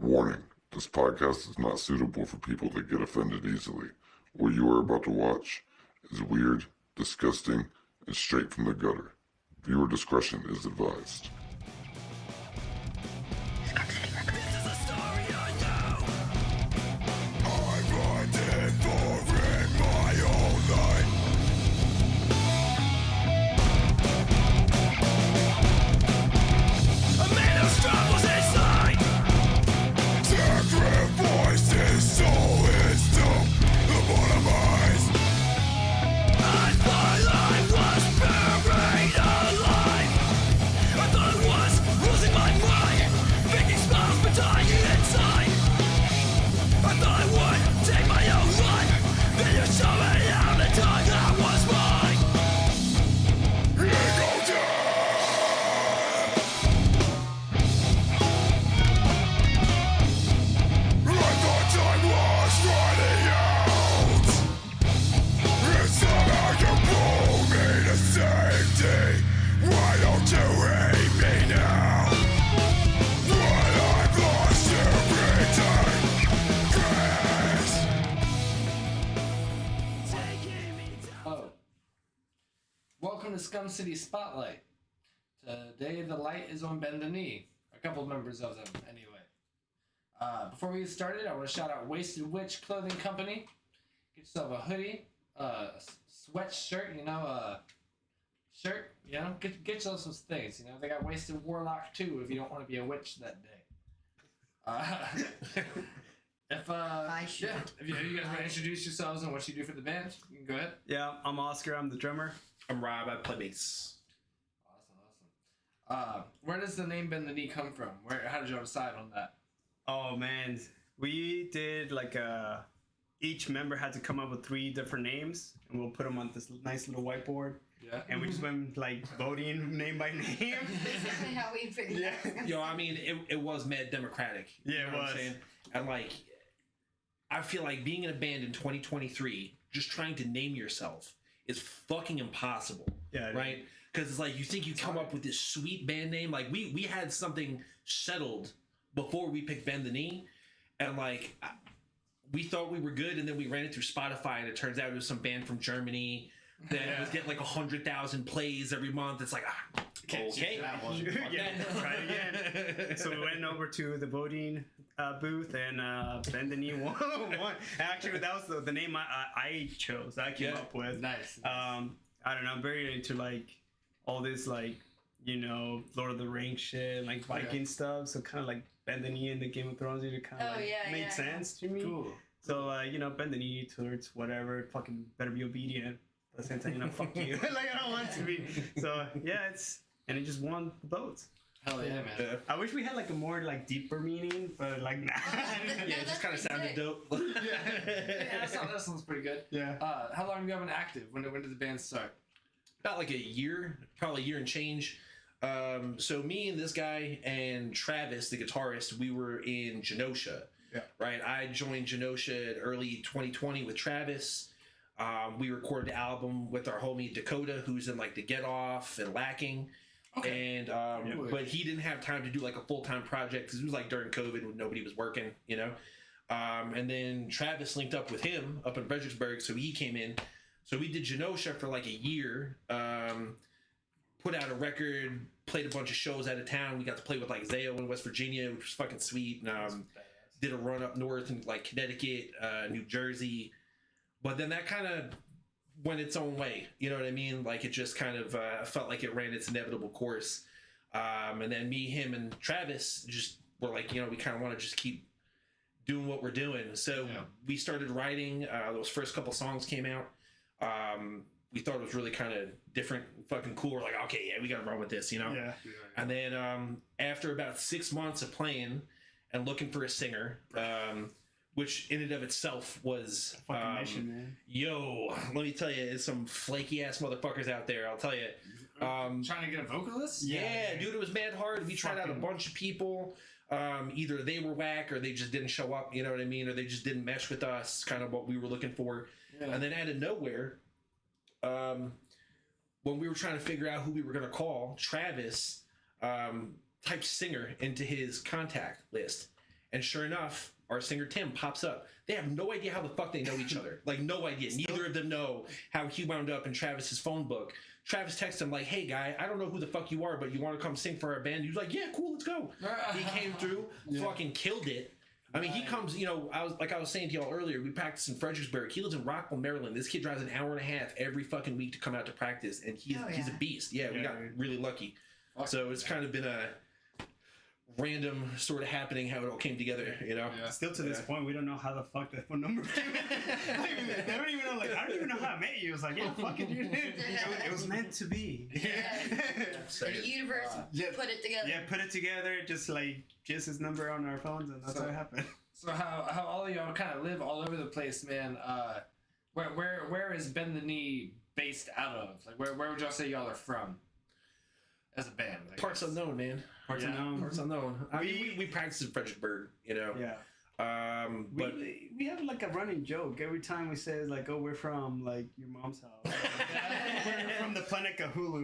Warning, this podcast is not suitable for people that get offended easily. What you are about to watch is weird, disgusting, and straight from the gutter. Viewer discretion is advised. Welcome to Scum City Spotlight. Today the light is on Bend the Knee. A couple members of them, anyway. Before we get started, I want to shout out Wasted Witch Clothing Company. Get yourself a hoodie, a sweatshirt, shirt, get yourself some things, They got Wasted Warlock too if you don't want to be a witch that day. If you guys want to introduce yourselves and what you do for the band, you can go ahead. Yeah, I'm Oscar. I'm the drummer. I'm Rob. I play bass. Awesome. Where does the name Bend the Knee come from? How did you decide on that? Oh man, we did each member had to come up with 3 different names, and we'll put them on this nice little whiteboard. Yeah. And we just went voting name by name. Basically how we figured it out. I mean, it was mad democratic. Yeah, it was. And I feel like being in a band in 2023, just trying to name yourself is fucking impossible. Yeah. Right? Because it's like you think you come up with this sweet band name. Like we had something settled before we picked Bend the Knee, and we thought we were good, and then we ran it through Spotify, and it turns out it was some band from Germany that was getting 100,000 plays every month. It's like, okay, try it again. So we went over to the voting booth, and Bend the Knee won. Actually, that was the name I chose. I came up with. Nice. I don't know. I'm very into all this Lord of the Rings shit, Viking stuff. So kind of Bend the Knee in the Game of Thrones, it kind of made sense to me. Cool. So bend the knee towards whatever. Fucking better be obedient. At the same time, fuck you. I don't want to be. So yeah, and it just won the votes. Hell yeah, man. Yeah. I wish we had a more deeper meaning, but nah. Yeah, it just kind of sounded dope. Yeah, that sounds pretty good. Yeah. How long have you been active? When did the band start? About a year, probably a year and change. So me and this guy and Travis, the guitarist, we were in Genosha. Yeah. Right. I joined Genosha in early 2020 with Travis. We recorded the album with our homie Dakota, who's in the Get Off and Lacking. Okay. And but he didn't have time to do a full-time project because it was during COVID when nobody was working, and then Travis linked up with him up in Fredericksburg, so he came in. So we did Genosha for a year, put out a record, played a bunch of shows out of town. We got to play with Zayo in West Virginia, which was fucking sweet. And did a run up north in Connecticut, New Jersey, but then that kind of went its own way. You know what I mean? It just kind of felt like it ran its inevitable course. And then me, him, and Travis just were we kind of want to just keep doing what we're doing. So we started writing. Those first couple songs came out. We thought it was really kind of different, fucking cool. We're okay, yeah, we got to run with this, Yeah. And then after about 6 months of playing and looking for a singer, which in and of itself was fucking mission, man. Yo, let me tell you, there's some flaky ass motherfuckers out there. I'll tell you. Trying to get a vocalist? Yeah, dude, it was mad hard. We tried out a bunch of people. Either they were whack or they just didn't show up. You know what I mean? Or they just didn't mesh with us. Kind of what we were looking for. Yeah. And then out of nowhere, when we were trying to figure out who we were going to call, Travis typed singer into his contact list. And sure enough, our singer Tim pops up. They have no idea how the fuck they know each other. Like, no idea. Neither of them know how he wound up in Travis's phone book. Travis texts him like, "Hey guy, I don't know who the fuck you are, but you want to come sing for our band?" He was like, "Yeah, cool, let's go." He came through, fucking killed it. I mean, he comes, you know, I was saying to y'all earlier, we practice in Fredericksburg. He lives in Rockville, Maryland. This kid drives an hour and a half every fucking week to come out to practice, and he's a beast. Yeah, we got really lucky. So it's kind of been a random sort of happening how it all came together, you know. Still to this point, we don't know how the fuck that phone number came. I don't even know. Like, I don't even know how I met you. It was like, yeah, fuck it, dude. It was meant to be. The universe put it together. Yeah, put it together. Just his number on our phones, and that's how it happened. So how all of y'all kind of live all over the place, man. Where is Bend the Knee based out of? Like, where would y'all say y'all are from? As a band, Parts unknown, man. Parts unknown. I mean, we practice in Fredericksburg, you know. Yeah. But we have like a running joke every time we say like, "Oh, we're from like your mom's house." We're from the planet Cthulhu.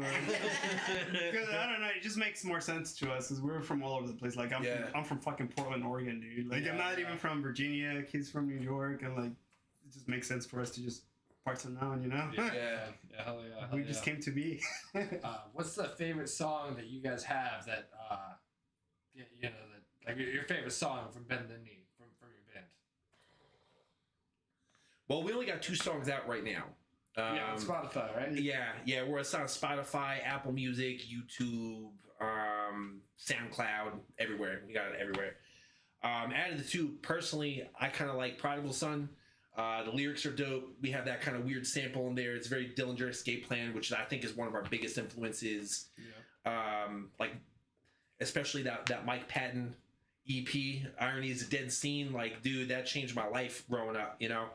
Because I don't know, it just makes more sense to us because we're from all over the place. Like I'm from fucking Portland, Oregon, dude. Like I'm not even from Virginia. He's from New York, and like it just makes sense for us to just parts unknown, you know. Hell yeah. We just came to be. What's the favorite song that you guys have that you know, that like your favorite song from Bend the Knee from your band? Well, we only got 2 songs out right now. On Spotify, right? Yeah, we're on Spotify, Apple Music, YouTube, SoundCloud, everywhere. We got it everywhere. Out of the 2, personally, I kind of like Prodigal Son. The lyrics are dope. We have that kind of weird sample in there. It's very Dillinger Escape Plan, which I think is one of our biggest influences. Like, especially that Mike Patton EP, Irony is a Dead Scene. Like, dude, that changed my life growing up, you know?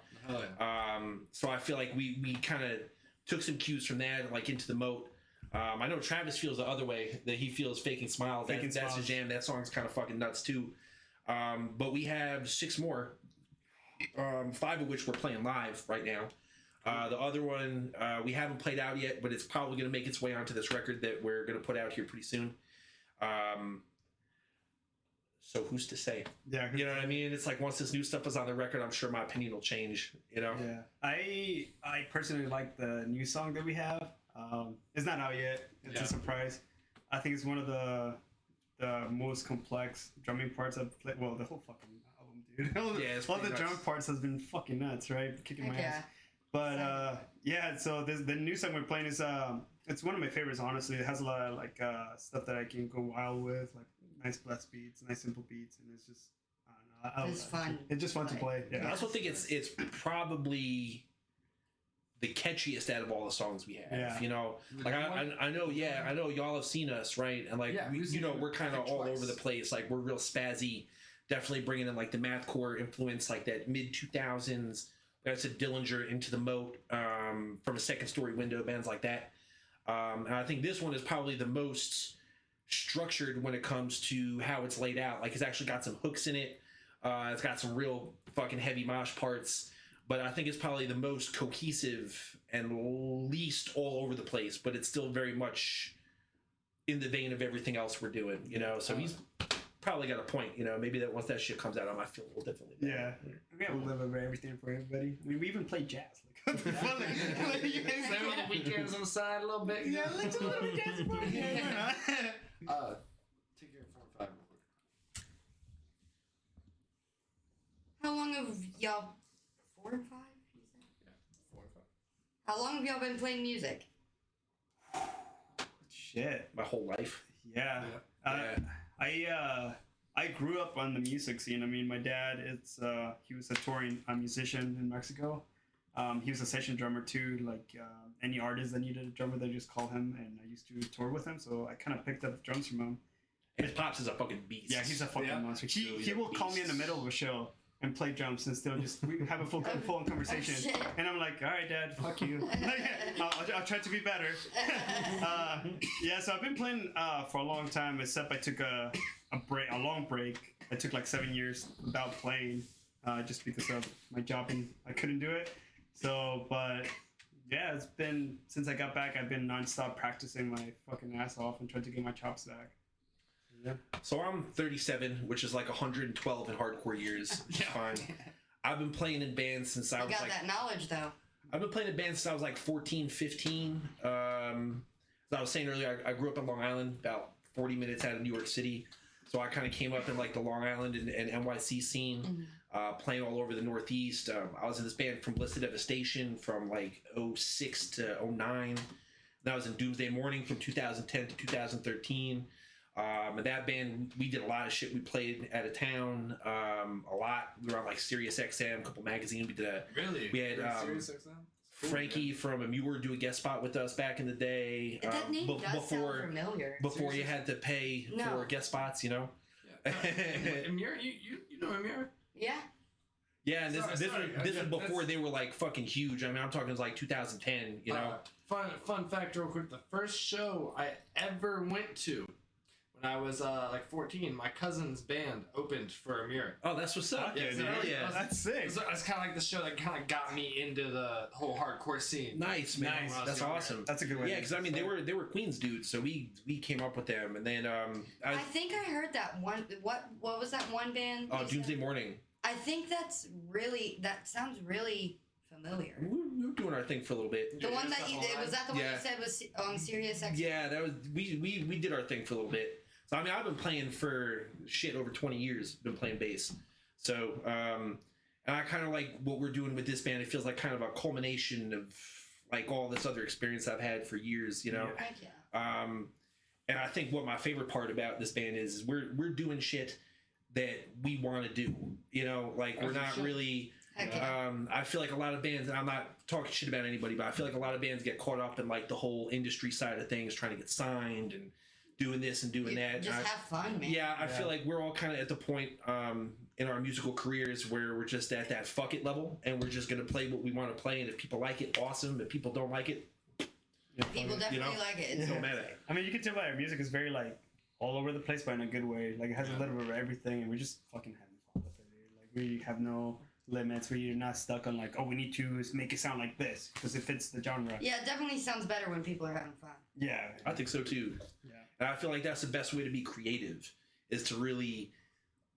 So I feel like we kind of took some cues from that, like, into the moat. I know Travis feels the other way, that he feels Faking Smile. That's his jam. That song's kind of fucking nuts, too. But we have 6 more. 5 of which we're playing live right now. The other one we haven't played out yet, but it's probably going to make its way onto this record that we're going to put out here pretty soon. So who's to say? Yeah, you know what I mean? It's like once this new stuff is on the record, I'm sure my opinion will change. You know? Yeah. I personally like the new song that we have. It's not out yet. It's a surprise. I think it's one of the most complex drumming parts I've played. Well, the whole fucking album, dude. All the drum parts has been fucking nuts, right? Kicking my ass. But so the new song we're playing is it's one of my favorites, honestly. It has a lot of like stuff that I can go wild with, like nice blast beats, nice simple beats, and it's just I don't know. It's fun. It's just fun to play. Yeah. I also think it's probably the catchiest out of all the songs we have. Yeah. You know, like I know y'all have seen us, right? And like we're kind of all over the place. Like we're real spazzy, definitely bringing in like the mathcore influence, like that mid 2000s. Like I said, Dillinger, Into the Moat, From a Second Story Window, bands like that. And I think this one is probably the most structured when it comes to how it's laid out. Like it's actually got some hooks in it. It's got some real fucking heavy mosh parts. But I think it's probably the most cohesive and least all over the place. But it's still very much in the vein of everything else we're doing, you know? So he's probably got a point, you know? Maybe that once that shit comes out, I might feel a little differently. Yeah. We have a little bit of everything for everybody. I mean, we even play jazz. Like, Stay on the weekends on the side a little bit. Yeah, let's do a little jazz part. Take your 4 or 5 real quick. How long have y'all... 4 or 5, you said? Yeah, 4 or 5. How long have y'all been playing music? Shit. My whole life. Yeah. I grew up on the music scene. I mean, my dad, he was a touring musician in Mexico. He was a session drummer too. Like any artist that needed a drummer, they just call him, and I used to tour with him. So I kind of picked up drums from him. And his pops is a fucking beast. Yeah, he's a fucking monster. He will call me in the middle of a show and play drums and still just we have a full on conversation. And I'm like, all right, Dad, fuck you. I'll try to be better. So I've been playing for a long time, except I took a long break. I took like 7 years without playing just because of my job and I couldn't do it. So, but yeah, it's been, since I got back, I've been nonstop practicing my fucking ass off and trying to get my chops back. So I'm 37, which is like 112 in hardcore years. Which is fine. I've been playing in bands since I was got like... that knowledge, though. I've been playing in bands since I was like 14, 15. As I was saying earlier, I grew up in Long Island, about 40 minutes out of New York City. So I kind of came up in like the Long Island and NYC scene, playing all over the Northeast. I was in this band from Bliss to Devastation from like 06 to 09. Then I was in Doomsday Mourning from 2010 to 2013. And that band, we did a lot of shit. We played out of town a lot. We were on like Sirius XM, a couple magazines. We did Really? We had Sirius XM? Cool, Frankie man. from Amure do a guest spot with us back in the day. That name does sound familiar. Before you had to pay for guest spots, you know. Yeah. Amir, you know Amir? Yeah. Yeah, and this is Yeah, before they were like fucking huge. I mean, I'm talking like 2010, you know. Fun fact, real quick. The first show I ever went to when I was like 14, my cousin's band opened for Amir. Oh, that's what's up. Yeah, so dude. yeah. That's sick. It's kind of like the show that kind of got me into the whole hardcore scene. Nice, man. Nice. That's awesome. That's a good way. Yeah, because I mean, they were Queens dudes, so we came up with them, and then I think I heard that one. What was that one band? Oh, you said? Doomsday Mourning. I think that sounds really familiar. We were doing our thing for a little bit. The one that was that the one Yeah. you said was on Sirius XM? Yeah, that was we did our thing for a little bit. So I mean, I've been playing for shit over 20 years. Been playing bass. So and I kind of like what we're doing with this band. It feels like kind of a culmination of like all this other experience I've had for years. You know. Heck yeah. And I think what my favorite part about this band is we're doing shit that we want to do. You know, like we're not really. Heck yeah. I feel like a lot of bands, and I'm not talking shit about anybody, but I feel like a lot of bands get caught up in like the whole industry side of things, trying to get signed and doing this and doing that. Just And have fun, man. Yeah, I feel like we're all kind of at the point in our musical careers where we're just at that fuck it level, and we're just gonna play what we want to play, and if people like it, awesome. If people don't like it, People definitely like it. it don't matter. I mean, you can tell by our music is very like all over the place, but in a good way. Like it has a little bit of everything, and we're just fucking having fun with it, dude. Like we have no limits where you're not stuck on like, oh, we need to make it sound like this because it fits the genre. Yeah, it definitely sounds better when people are having fun. Yeah, I think so too. yeah. And I feel like that's the best way to be creative, is to really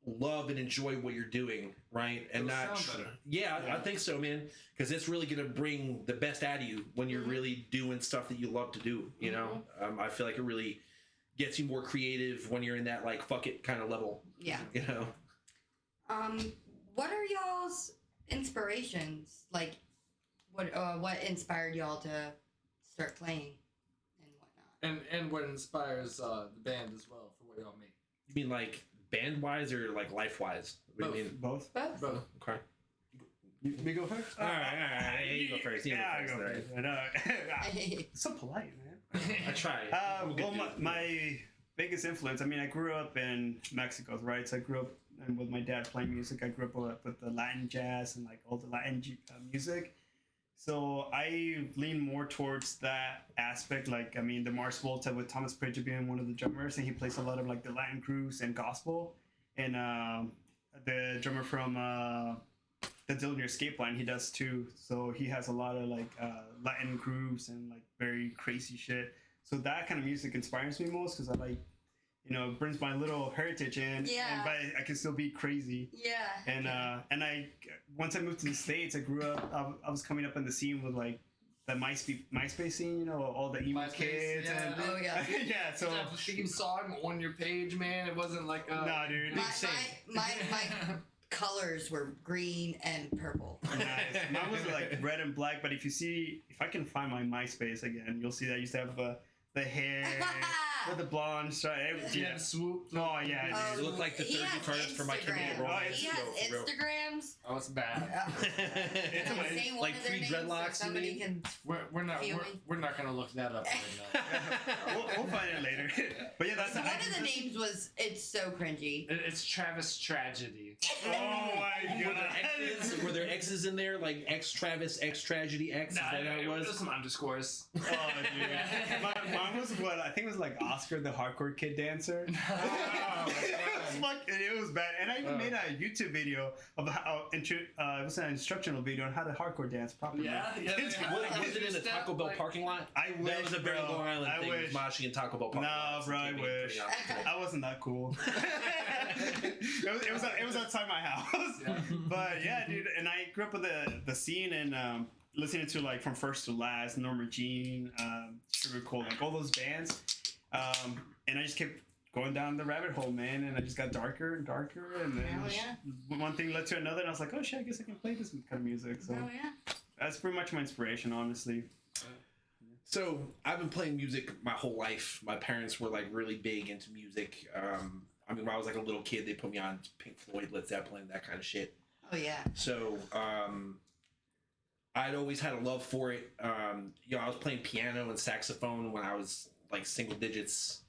love and enjoy what you're doing, right? And It'll not sound better. Yeah, I think so, man, because it's really gonna bring the best out of you when you're really doing stuff that you love to do, you know. I feel like it really gets you more creative when you're in that like fuck it kind of level, Yeah. you know. What are y'all's inspirations? Like, what inspired y'all to start playing and whatnot? And what inspires the band as well for what y'all make? You mean like band wise or like life wise? What do you mean? Both. Both. Both. Okay. Me go first. All right. Yeah, you go first. You Yeah, I go go first. first. So polite, man. I try. I'm a good Well, dude. my biggest influence, I mean, I grew up in Mexico, right? So I grew up and with my dad playing music. I grew up with the Latin jazz and like all the Latin music. So I lean more towards that aspect. Like, I mean, the Mars Volta with Thomas Pridge being one of the drummers, and he plays a lot of like the Latin grooves and gospel. And the drummer from the Dillinger Escape Line, he does too. So he has a lot of like Latin grooves and like very crazy shit. So that kind of music inspires me most because I like, you know, it brings my little heritage in. Yeah. But I can still be crazy. Yeah. And I once I moved to the States, I grew up. I was coming up in the scene with like the MySpace scene, you know, all the emo MySpace, kids. yeah. And, Oh, yeah. yeah. So Did you have a theme song on your page, man? It wasn't like nah, dude. My colors were green and purple. Nice. Mine was like red and black, but if I can find my MySpace again, you'll see that I used to have the hair with the blonde stripe. yeah, swoop. Oh yeah, Oh, dude. You look like the he 30 has cards for My Chemical Instagram. Romance. He has For real. Instagrams. Oh, it's bad. It's Can I amazing. say one Like of their three names so dreadlocks, you somebody mean? can. We're not gonna look that up right now. We'll find it later. But yeah, that's One of the names was it's so cringy. It's Travis Tragedy. Oh my god. Were there X's in there? Like X Travis, X Tragedy, X? Is that how it was? Some underscores. Oh dude. Mine was what I think it was like Oscar the Hardcore Kid Dancer. It was bad, and I even made a YouTube video of how it was an instructional video on how to hardcore dance properly. Yeah. Was it in the Taco Bell parking lot? I wish, that was a very Long Island thing. wish. Moshing in Taco Bell parking lot. No, bro, I wish. I wasn't that cool. it was outside my house. Yeah. But yeah, dude, and I grew up with the scene and listening to like From First to Last, Norma Jean, Sugar Cold, like all those bands, and I just kept going down the rabbit hole, man, and I just got darker and darker, and then one thing led to another, and I was like, oh shit, I guess I can play this kind of music. So that's pretty much my inspiration, honestly. So I've been playing music my whole life. My parents were like really big into music. I mean, when I was like a little kid, they put me on Pink Floyd, Led Zeppelin, that kind of shit. Oh yeah. So I'd always had a love for it. You know, I was playing piano and saxophone when I was like single digits.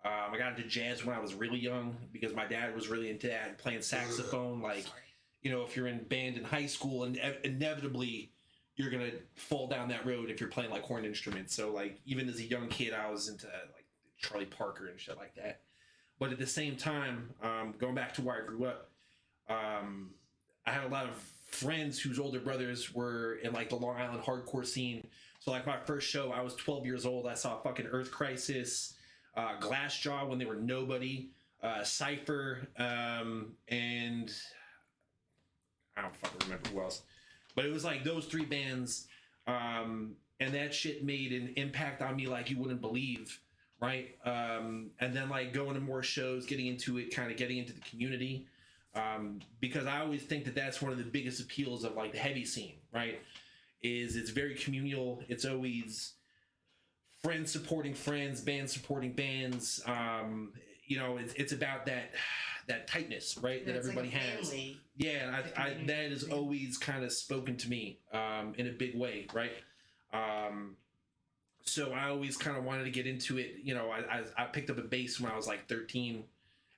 I got into jazz when I was really young because my dad was really into that and playing saxophone. Like, you know, if you're in band in high school, and inevitably you're gonna fall down that road if you're playing like horn instruments. So like even as a young kid, I was into like Charlie Parker and shit like that. But at the same time, going back to where I grew up, I had a lot of friends whose older brothers were in like the Long Island hardcore scene. So like my first show, I was 12 years old. I saw fucking Earth Crisis, Glassjaw when they were nobody, Cypher, and I don't fucking remember who else. But it was like those three bands, and that shit made an impact on me like you wouldn't believe, right? And then like going to more shows, getting into it, kind of getting into the community, because I always think that that's one of the biggest appeals of like the heavy scene, right? Is it's very communal. It's always friends supporting friends, bands supporting bands. You know, it's about that tightness, right? That everybody like has. family. Yeah, and that has always kind of spoken to me in a big way, right? So I always kind of wanted to get into it. You know, I picked up a bass when I was like 13.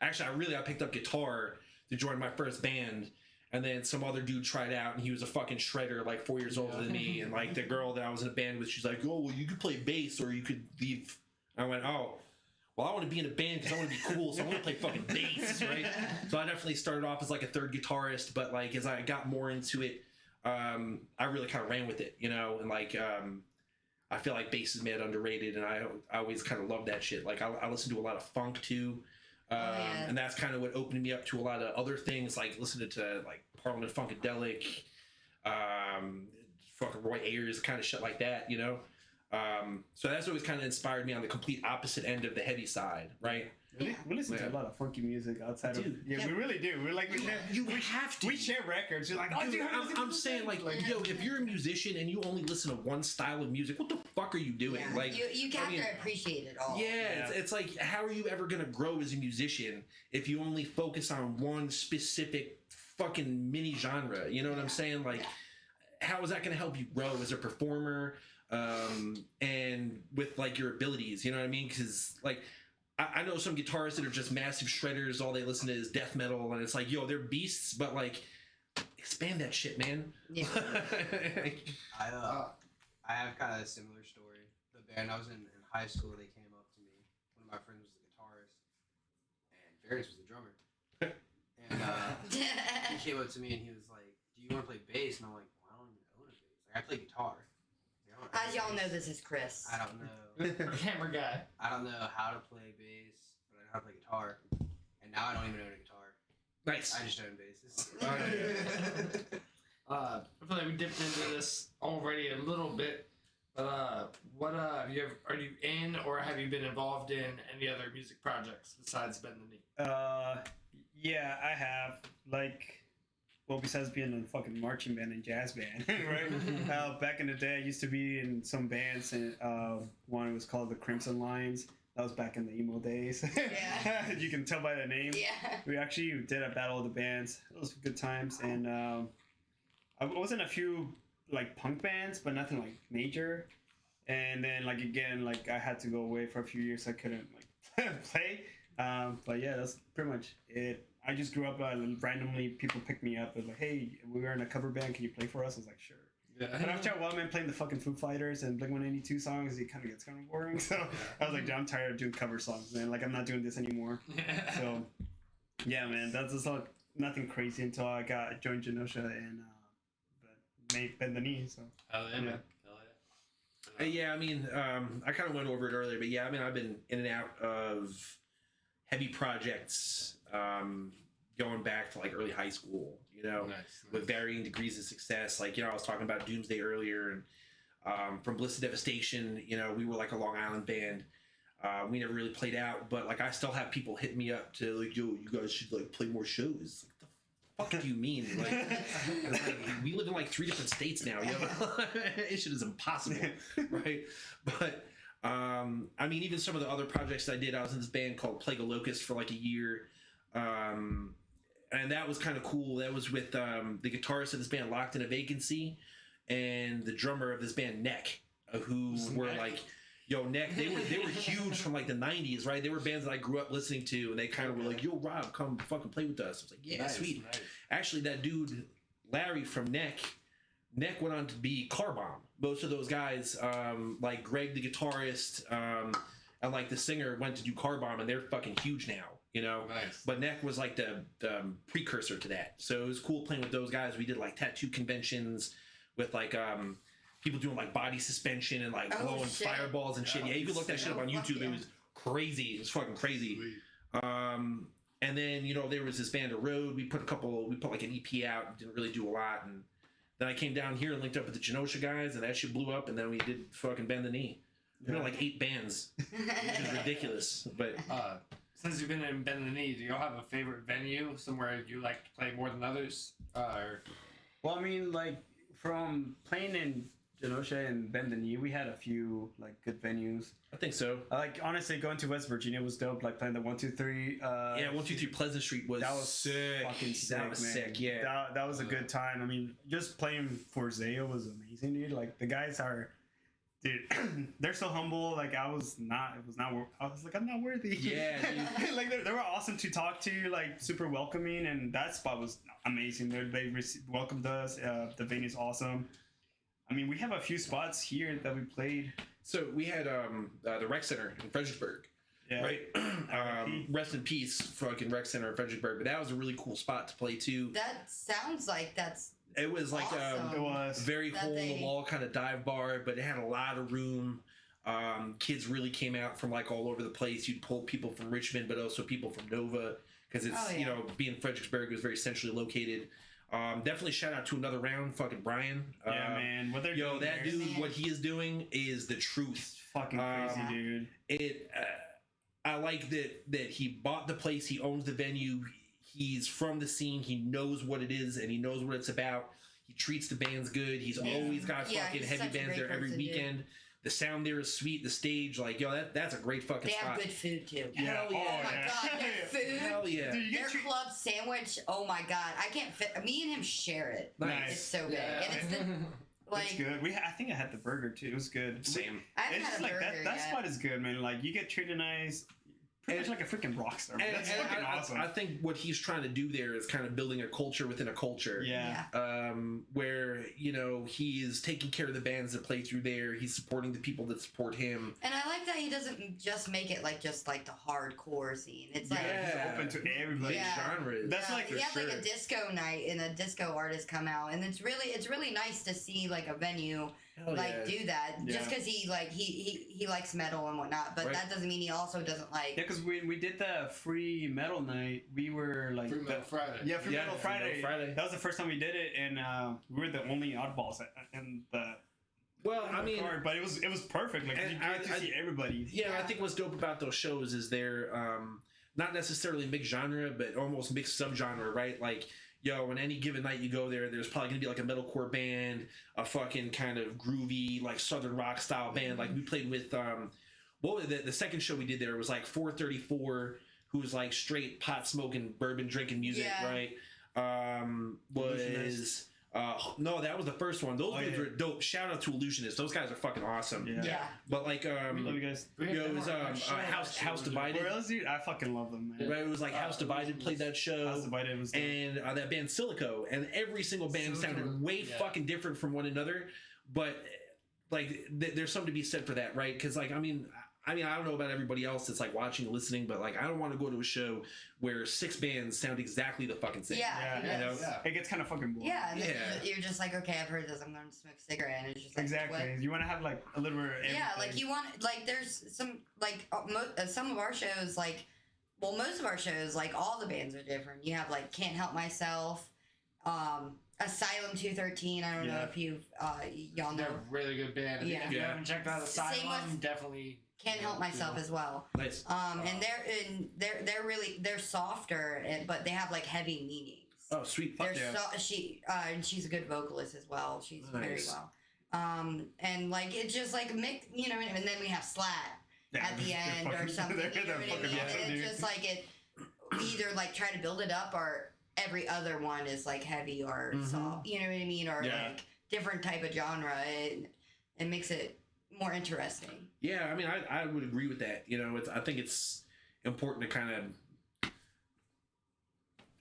Actually, I picked up guitar to join my first band. And then some other dude tried out, and he was a fucking shredder, like 4 years older than me. And like the girl that I was in a band with, she's like, "Oh, well, you could play bass, or you could leave." I went, "Oh, well, I want to be in a band because I want to be cool, so I want to play fucking bass, right?" So I definitely started off as like a third guitarist, but like as I got more into it, I really kind of ran with it, you know. And like I feel like bass is mad underrated, and I always kind of love that shit. Like I listen to a lot of funk too. And that's kind of what opened me up to a lot of other things, like listening to like Parliament Funkadelic, fucking Roy Ayers, kind of shit like that, you know. So that's always kind of inspired me on the complete opposite end of the heavy side, right? We listen to a lot of funky music outside Dude, of. Yeah, we really do. We're like, You have to. we share records. You're like, oh, Dude, dude, I'm saying like, yo, if you're a musician and you only listen to one style of music, what the fuck are you doing? Yeah. Like, you have to appreciate it all. Yeah, it's like, how are you ever gonna grow as a musician if you only focus on one specific fucking mini genre? You know what I'm saying? Like, how is that gonna help you grow as a performer, and with like your abilities? You know what I mean? Because like, I know some guitarists that are just massive shredders. All they listen to is death metal, and it's like, yo, they're beasts, but like, expand that shit, man. Yeah. I have kind of a similar story. The band I was in high school, they came up to me. One of my friends was the guitarist, and Various was the drummer. And he came up to me and he was like, "Do you want to play bass?" And I'm like, "Well, I don't even own a bass. Like, I play guitar." As y'all know, this is Chris. I don't know. Camera guy. I don't know how to play bass, but I know how to play guitar. And now I don't even own a guitar. Nice. I just own basses. I feel like we dipped into this already a little bit, but what are you in or have you been involved in any other music projects besides Bend the Knee? Yeah, I have. Like, well, besides being in a fucking marching band and jazz band, right? Back in the day, I used to be in some bands, and one was called the Crimson Lions. That was back in the emo days. Yeah. You can tell by the name. Yeah. We actually did a battle of the bands. It was good times, and I was in a few like punk bands, but nothing like major. And then like again, like I had to go away for a few years. I couldn't like play. But yeah, that's pretty much it. I just grew up randomly. People picked me up and like, hey, we were in a cover band. Can you play for us? I was like, sure. Yeah. But after a while, man, playing the fucking Foo Fighters and Blink-182 songs, it kind of gets kind of boring. So I was like, I'm tired of doing cover songs, man. Like, I'm not doing this anymore. So, yeah, man, that's just like nothing crazy until I joined Genosha and made Bend the Knee. So, Hell yeah, Yeah. man. Hell yeah. Yeah, I mean, I kind of went over it earlier, but yeah, I mean, I've been in and out of heavy projects, going back to like early high school, you know, Nice. with varying degrees of success. Like, you know, I was talking about Doomsday earlier, and from Bliss to Devastation, you know, we were like a Long Island band. We never really played out, but like I still have people hit me up to like, yo, you guys should like play more shows. Like, the fuck do you mean? Like, we live in like 3 different states now. You know, it shit is impossible, right? But I mean, even some of the other projects I did, I was in this band called Plague of Locusts for like a year. And that was kind of cool. That was with the guitarist of this band, Locked in a Vacancy, and the drummer of this band, Neck, who were like, yo, Neck, they were huge from like the 90s, right? They were bands that I grew up listening to, and they kind of were like, yo, Rob, come fucking play with us. I was like, yeah, Nice, sweet. nice. Actually, that dude, Larry from Neck went on to be Car Bomb. Most of those guys, like Greg, the guitarist, and like the singer went to do Car Bomb, and they're fucking huge now, you know? Nice. But Neck was like the precursor to that. So it was cool playing with those guys. We did like tattoo conventions with like people doing like body suspension and like blowing fireballs and shit. Yeah, you can look that shit up on YouTube. It was crazy. It was fucking crazy. Sweet. And then, you know, there was this band, A Road. We put like an EP out, didn't really do a lot. And then I came down here and linked up with the Genosha guys, and that shit blew up. And then we did fucking Bend the Knee. We had like 8 bands, which is ridiculous. But since you've been in Bend the Knee, do y'all have a favorite venue, somewhere you like to play more than others? well, I mean, like from playing in Genosha and Bend the Knee, we had a few like good venues. I think so. Like honestly, going to West Virginia was dope. Like playing the 123. Yeah, 123 Pleasant Street was That was sick. fucking sick, That was man. sick. Yeah. That was a good time. I mean, just playing for Zao was amazing, dude. Like the guys are, dude, they're so humble. Like I was like, I'm not worthy. Yeah, dude. Like they were awesome to talk to, like super welcoming, and that spot was amazing. They welcomed us. The venue's awesome. I mean, we have a few spots here that we played. So we had the Rec Center in Fredericksburg. Yeah. Right. Rest in peace, fucking Rec Center in Fredericksburg. But that was a really cool spot to play too. That sounds like that's It was like awesome. It was very That hole in they- the wall kind of dive bar, but it had a lot of room. Kids really came out from like all over the place. You'd pull people from Richmond, but also people from Nova, because it's, Oh, yeah. you know, being Fredericksburg, it was very centrally located. Definitely shout out to Another Round, fucking Brian. Yeah, man. What they're Yo, doing that there is dude, what he is doing is the truth. fucking crazy, Um, dude. It I like that he bought the place, he owns the venue, he's from the scene, he knows what it is and he knows what it's about. He treats the bands good. He's always got Yeah, fucking he's heavy such a bands great there every person, dude. weekend. The sound there is sweet. The stage, like, yo, that's a great fucking They spot. have good food too. Hell yeah. Oh my god, their food. Hell yeah. Dude, you Their get club sandwich, oh my god, I can't fit. Me and him share it. Nice. It's so big, Yeah. and it's the It's like good. I think I had the burger too. It was good. Same. I haven't It's had just a like burger that yet. spot is good, man. Like you get treated nice. Pretty much like a freaking rock star. Man. That's fucking awesome. I think what he's trying to do there is kind of building a culture within a culture. yeah. Where, you know, he is taking care of the bands that play through there. He's supporting the people that support him. And I like that he doesn't just make it like just like the hardcore scene. It's like Yeah, Yeah. he's open to everybody. Like Yeah. genres. That's like he for has like sure. a disco night and a disco artist come out, and it's really nice to see like a venue Hell like yeah. do that. Yeah. Just because he like he likes metal and whatnot, but Right. that doesn't mean he also doesn't like. Yeah, because when we did the free metal night, we were like Free Metal Friday. Yeah, free Yeah, metal Free Metal Friday. Friday. That was the first time we did it, and we were the only oddballs in the. Well, I mean, card, but it was perfect. Like And you get to I- see everybody. yeah, I think what's dope about those shows is they're not necessarily mixed genre, but almost mixed subgenre, right? Like, yo, on any given night you go there, there's probably gonna be like a metalcore band, a fucking kind of groovy, like southern rock style band. Like we played with what was the second show we did there was like 434, who was like straight pot smoking, bourbon drinking music, Yeah. right? Was No, that was the first one. Those dudes were dope. Shout out to Illusionists. Those guys are fucking awesome. Yeah. But like, Love you guys. it was House Divided. Dude, I fucking love them, man. Right, it was like House Divided played that show. House Divided was dope. And that band Silico, and every single band sounded way fucking different from one another. But like, there's something to be said for that, right? Because like, I mean, I don't know about everybody else that's like watching and listening, but like, I don't want to go to a show where 6 bands sound exactly the fucking same. Yeah, Yeah, it you know? is. It gets kind of fucking boring. Yeah, and then Yeah. you're just like, okay, I've heard this. I'm going to smoke a cigarette, and it's just like, Exactly. what? You want to have like a little bit of everything. Yeah, like you want, like there's some, like some of our shows, like, well, most of our shows, like all the bands are different. You have like Can't Help Myself, Asylum 213. I don't know if you y'all know. They're a really good band. If Yeah. you haven't checked out Same Asylum, with- definitely. Can't Help Myself as well. Nice. And they're really softer, but they have like heavy meanings. Oh, sweet. They're yeah. and she's a good vocalist as well. She's very Nice. well. And like it's just like mix, you know, and then we have Slat at the end or something. You know what I mean? And it's just like we either like try to build it up, or every other one is like heavy or soft. You know what I mean? Or like different type of genre. It makes it more interesting. Yeah, I mean, I would agree with that. You know, I think it's important to kind of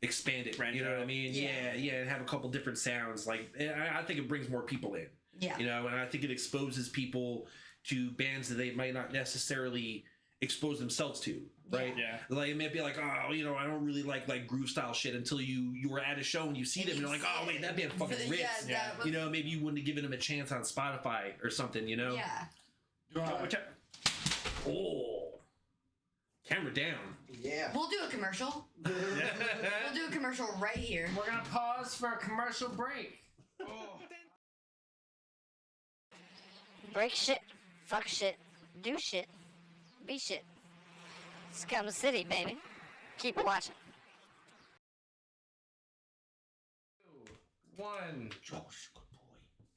expand it. You know what I mean? Yeah, and have a couple different sounds. Like, I think it brings more people in. Yeah. You know, and I think it exposes people to bands that they might not necessarily expose themselves to. Right? Yeah. Like, it may be like, oh, you know, I don't really like groove style shit until you were at a show and you see them and you're like, oh wait, that band fucking rips. Yeah. You know, maybe you wouldn't have given them a chance on Spotify or something. You know? Yeah. Oh, camera down. Yeah. We'll do a commercial. We'll do a commercial right here. We're gonna pause for a commercial break. Break shit, fuck shit, do shit, be shit. Scum City, baby. Keep watching. 2, 1.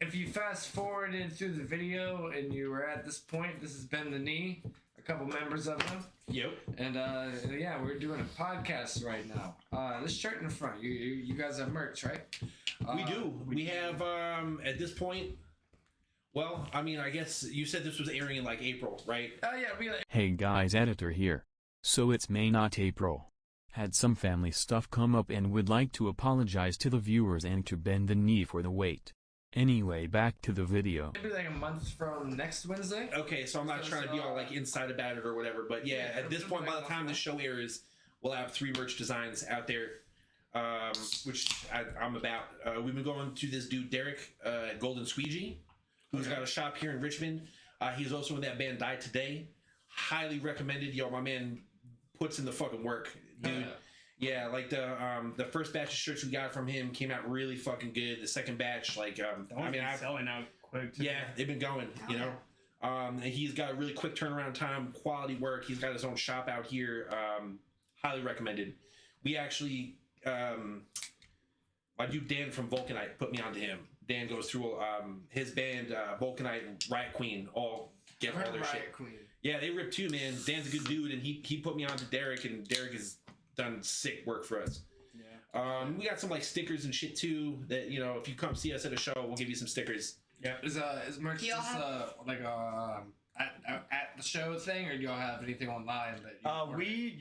If you fast forwarded through the video and you were at this point, this has been the Knee, a couple members of them. Yep. And yeah, we're doing a podcast right now. This shirt in the front, you guys have merch, right? We do. We have at this point. Well, I mean, I guess you said this was airing in like April, right? Oh yeah, we. Hey guys, editor here. So it's May, not April. Had some family stuff come up and would like to apologize to the viewers and to bend the knee for the wait. Anyway, back to the video. Maybe like a month from next Wednesday. Okay, so I'm not trying to be all like inside about it or whatever, but yeah, at this point, by the time the show airs, we'll have 3 merch designs out there, which I'm about. We've been going to this dude Derek at Golden Squeegee, who's got a shop here in Richmond. He's also in that band Die Today. Highly recommended. Yo, my man puts in the fucking work, dude. Yeah, like the first batch of shirts we got from him came out really fucking good. The second batch, like, I mean, selling out quick too. Yeah, they've been going, you know. And he's got a really quick turnaround time, quality work. He's got his own shop out here. Highly recommended. We actually, my dude Dan from Vulcanite put me onto him. Dan goes through his band, Vulcanite and Riot Queen, all get all their shit. Queen. Yeah, they rip too, man. Dan's a good dude, and he put me onto Derek, and Derek has done sick work for us. Yeah. We got some like stickers and shit too. That, you know, if you come see us at a show, we'll give you some stickers. Yeah. Is merch just like at the show thing, or do y'all have anything online that you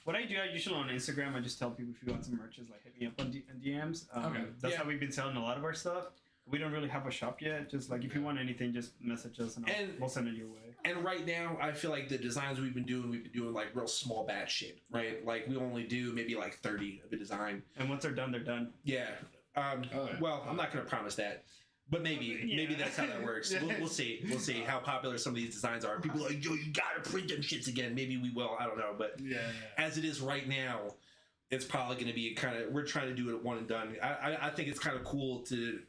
what I do, I usually on Instagram, I just tell people if you want some merches, like hit me up on DMs. That's how we've been selling a lot of our stuff. We don't really have a shop yet. Just like if you want anything, just message us and we'll send it your way. And right now, I feel like the designs we've been doing like real small batch shit, right? Like we only do maybe like 30 of a design. And once they're done, they're done. Yeah. Well, I'm not going to promise that. But maybe that's how that works. We'll see. We'll see how popular some of these designs are. People are like, yo, you gotta print them shits again. Maybe we will. I don't know. But as it is right now, it's probably going to be we're trying to do it at one and done. I think it's kind of cool to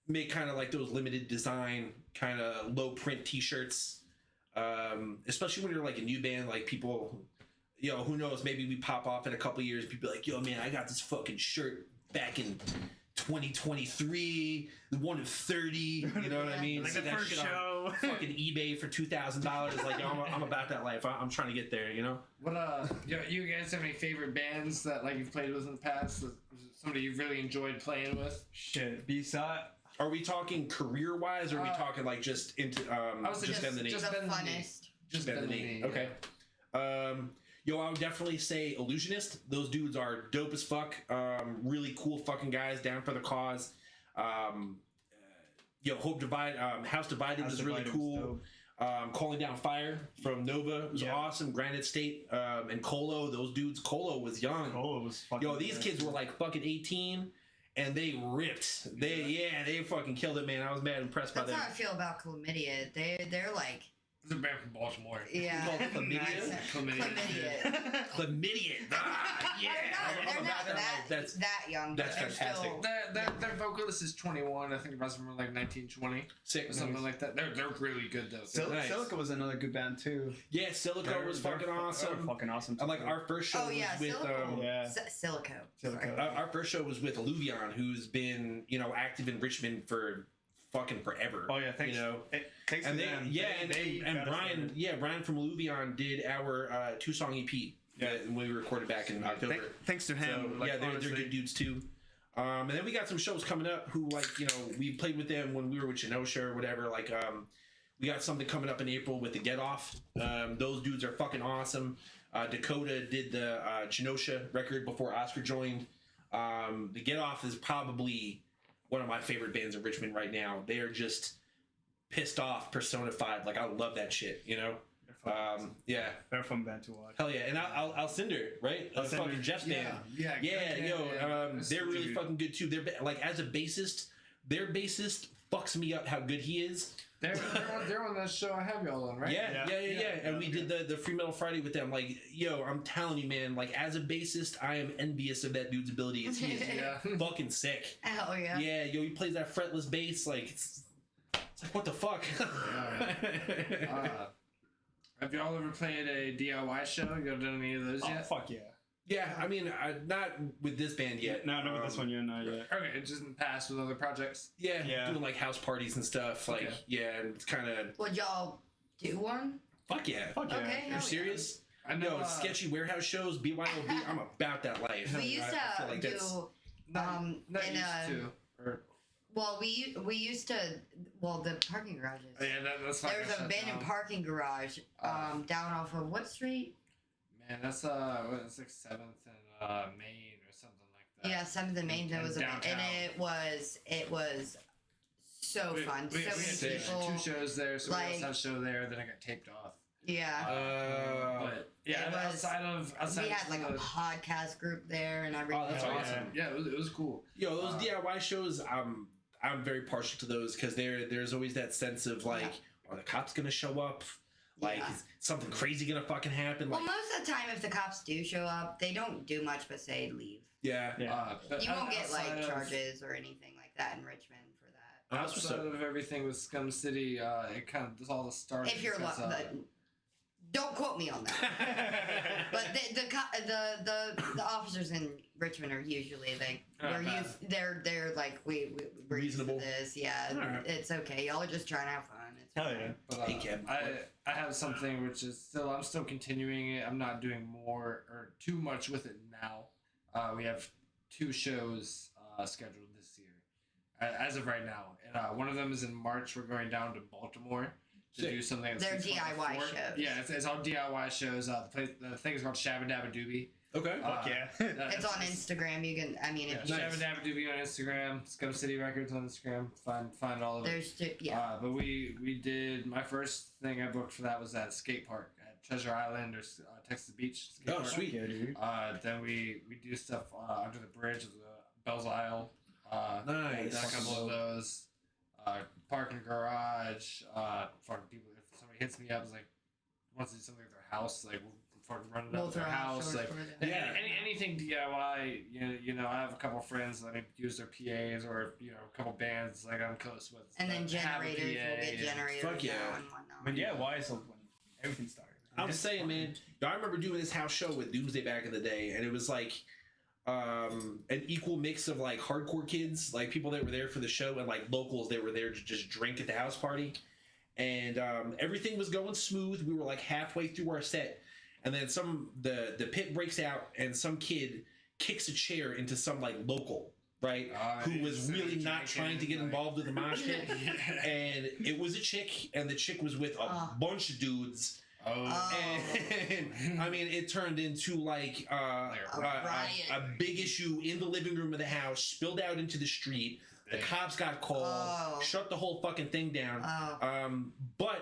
make kind of like those limited design, kind of low print t-shirts. Especially when you're like a new band, like people, you know, who knows, maybe we pop off in a couple years, people are like, yo, man, I got this fucking shirt back in 2023, the one of 30, you know what I mean? Like See the that first shit show. go. fucking eBay for $2,000. Like, yo, I'm about that life. I'm trying to get there, you know? What you guys have any favorite bands that like you've played with in the past? Somebody you've really enjoyed playing with? Shit, B-side. Are we talking career-wise, or are we talking like just into I was just Bend the Knee? The funnest. Just Bend the Knee. Okay. Yo, I would definitely say Illusionist. Those dudes are dope as fuck. Really cool fucking guys, down for the cause. House Divided was really cool. Calling Down Fire from Nova was awesome. Granite State and Colo, those dudes. Colo was young. Colo was fucking. Yo, these kids were like fucking 18. And they ripped. They fucking killed it, man. I was mad impressed by That's them. how I feel about Chlamydia. They're like. It's a band from Baltimore. Yeah. Called Chlamydia. Chlamydia. Yeah. They're not that young. That's but they're fantastic. Still, Their vocalist is 21. I think the rest of them are like 19, 20. Sick. Or something like that. They're really good though. Nice. Silica was another good band too. Yeah, Silico was fucking awesome. They were fucking awesome. And like our first show was with Silico. our first show was with Alluvion, who's been active in Richmond for fucking forever. Oh yeah, thanks. Thanks and to they, them. and Brian from Alluvion did our 2-song EP when we recorded back in October. Thanks to him. So, they're good dudes too. And then we got some shows coming up who we played with them when we were with Genosha or whatever. Like we got something coming up in April with the Get Off. Those dudes are fucking awesome. Dakota did the Genosha record before Oscar joined. The Get Off is probably one of my favorite bands in Richmond right now. They are just pissed off, personified. Like, I love that shit, you know? They're a fun band to watch. Hell yeah. And Alcindor, right? That's fucking Jeff's band. They're really fucking good too. They're like, as a bassist, their bassist fucks me up how good he is. They're on that show I have y'all on, right? Yeah. And we did the Free Metal Friday with them. Like, yo, I'm telling you, man, like, as a bassist, I am envious of that dude's ability. He is fucking sick. Hell yeah. Yeah, yo, he plays that fretless bass, like, it's like, what the fuck? Have y'all ever played a DIY show? You ever done any of those yet? Fuck yeah. Yeah, I mean, not with this band yet. No, not with this one. You're not yet. Okay, just in the past with other projects. Yeah, doing like house parties and stuff. Like, and it's kind of. Would y'all do one? Fuck yeah. Okay. You're serious? I know. Sketchy warehouse shows, BYOB. I'm about that life. We used to do. Well, we used to. Well, the parking garages. Oh, yeah, that's fine. There's an abandoned parking garage down off of what street? Man, that's it's like 7th and Main or something like that. Yeah, 7th and Main. That was and it was so fun. We so had many people. 2 shows there, so we also had a show there. Then I got taped off. Yeah. But yeah, outside of we had like a podcast group there and everything. Oh, that's awesome. Yeah, it was cool. Yo, those DIY shows, I'm very partial to those because there's always that sense of like, are the cops gonna show up? Like, is something crazy gonna fucking happen? Well, Like, most of the time, if the cops do show up, they don't do much but say leave. Yeah. You won't get like charges or anything like that in Richmond for that. Outside of everything with Scum City, it kind of does all the starting. If you're don't quote me on that. But the officers in Richmond are usually like they're like we're reasonable. used to this. Yeah, Right. It's okay. Y'all are just trying to have fun. It's Hell fine. yeah. But, I have something which is I'm still continuing it. I'm not doing more or too much with it now. We have 2 shows scheduled this year, as of right now, and one of them is in March. We're going down to Baltimore to do something. They're DIY shows. Yeah, it's all DIY shows. The thing is called Shabba Dabba Doobie. Okay. Fuck yeah. It's on Instagram. You can. I mean, if you Shabba Dabba Doobie on Instagram. Scum City Records on Instagram. Find all of it. There's but we did my first thing I booked for that was at skate park at Treasure Island or Texas Beach. Skate park. Sweet. Yeah, dude. Then we do stuff under the bridge of the Bell's Isle. Nice. Done a couple of those. Parking garage. Fucking people. If somebody hits me up, is like wants to do something at their house, like we'll fucking run it up to their house. Like anything DIY. You know, I have a couple friends that use their PAs or a couple bands like I'm close with. and then generators will get generators. Fuck yeah. now and whatnot. But yeah, why is when everything started? I'm saying, man, I remember doing this house show with Doomsday back in the day, and it was like an equal mix of like hardcore kids, like people that were there for the show, and like locals that were there to just drink at the house party. and everything was going smooth. We were like halfway through our set, and then the pit breaks out, and some kid kicks a chair into some like local, right, who was really not trying to get involved with the mosh pit, and it was a chick, and the chick was with a bunch of dudes. And I mean, it turned into like a big issue in the living room of the house, spilled out into the street. The cops got called, shut the whole fucking thing down. But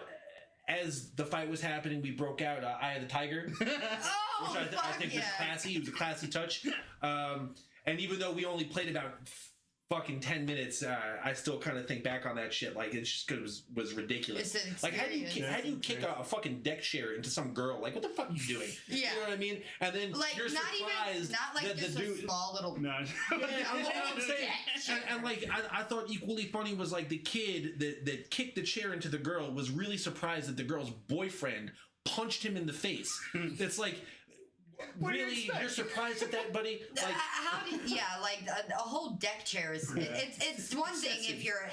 as the fight was happening, we broke out Eye of the Tiger, which I think was classy. It was a classy touch. And even though we only played about fucking 10 minutes, I still kind of think back on that shit. Like, it's just because it was ridiculous. Like, how do you kick a fucking deck chair into some girl? Like, what the fuck are you doing? Yeah. You know what I mean? And then like, you're surprised not like that just the dude, a small little. No. I'm saying, and like, I thought equally funny was like the kid that kicked the chair into the girl was really surprised that the girl's boyfriend punched him in the face. It's like, really, you're surprised at that, buddy? Like, like a whole deck chair is. It's one thing if your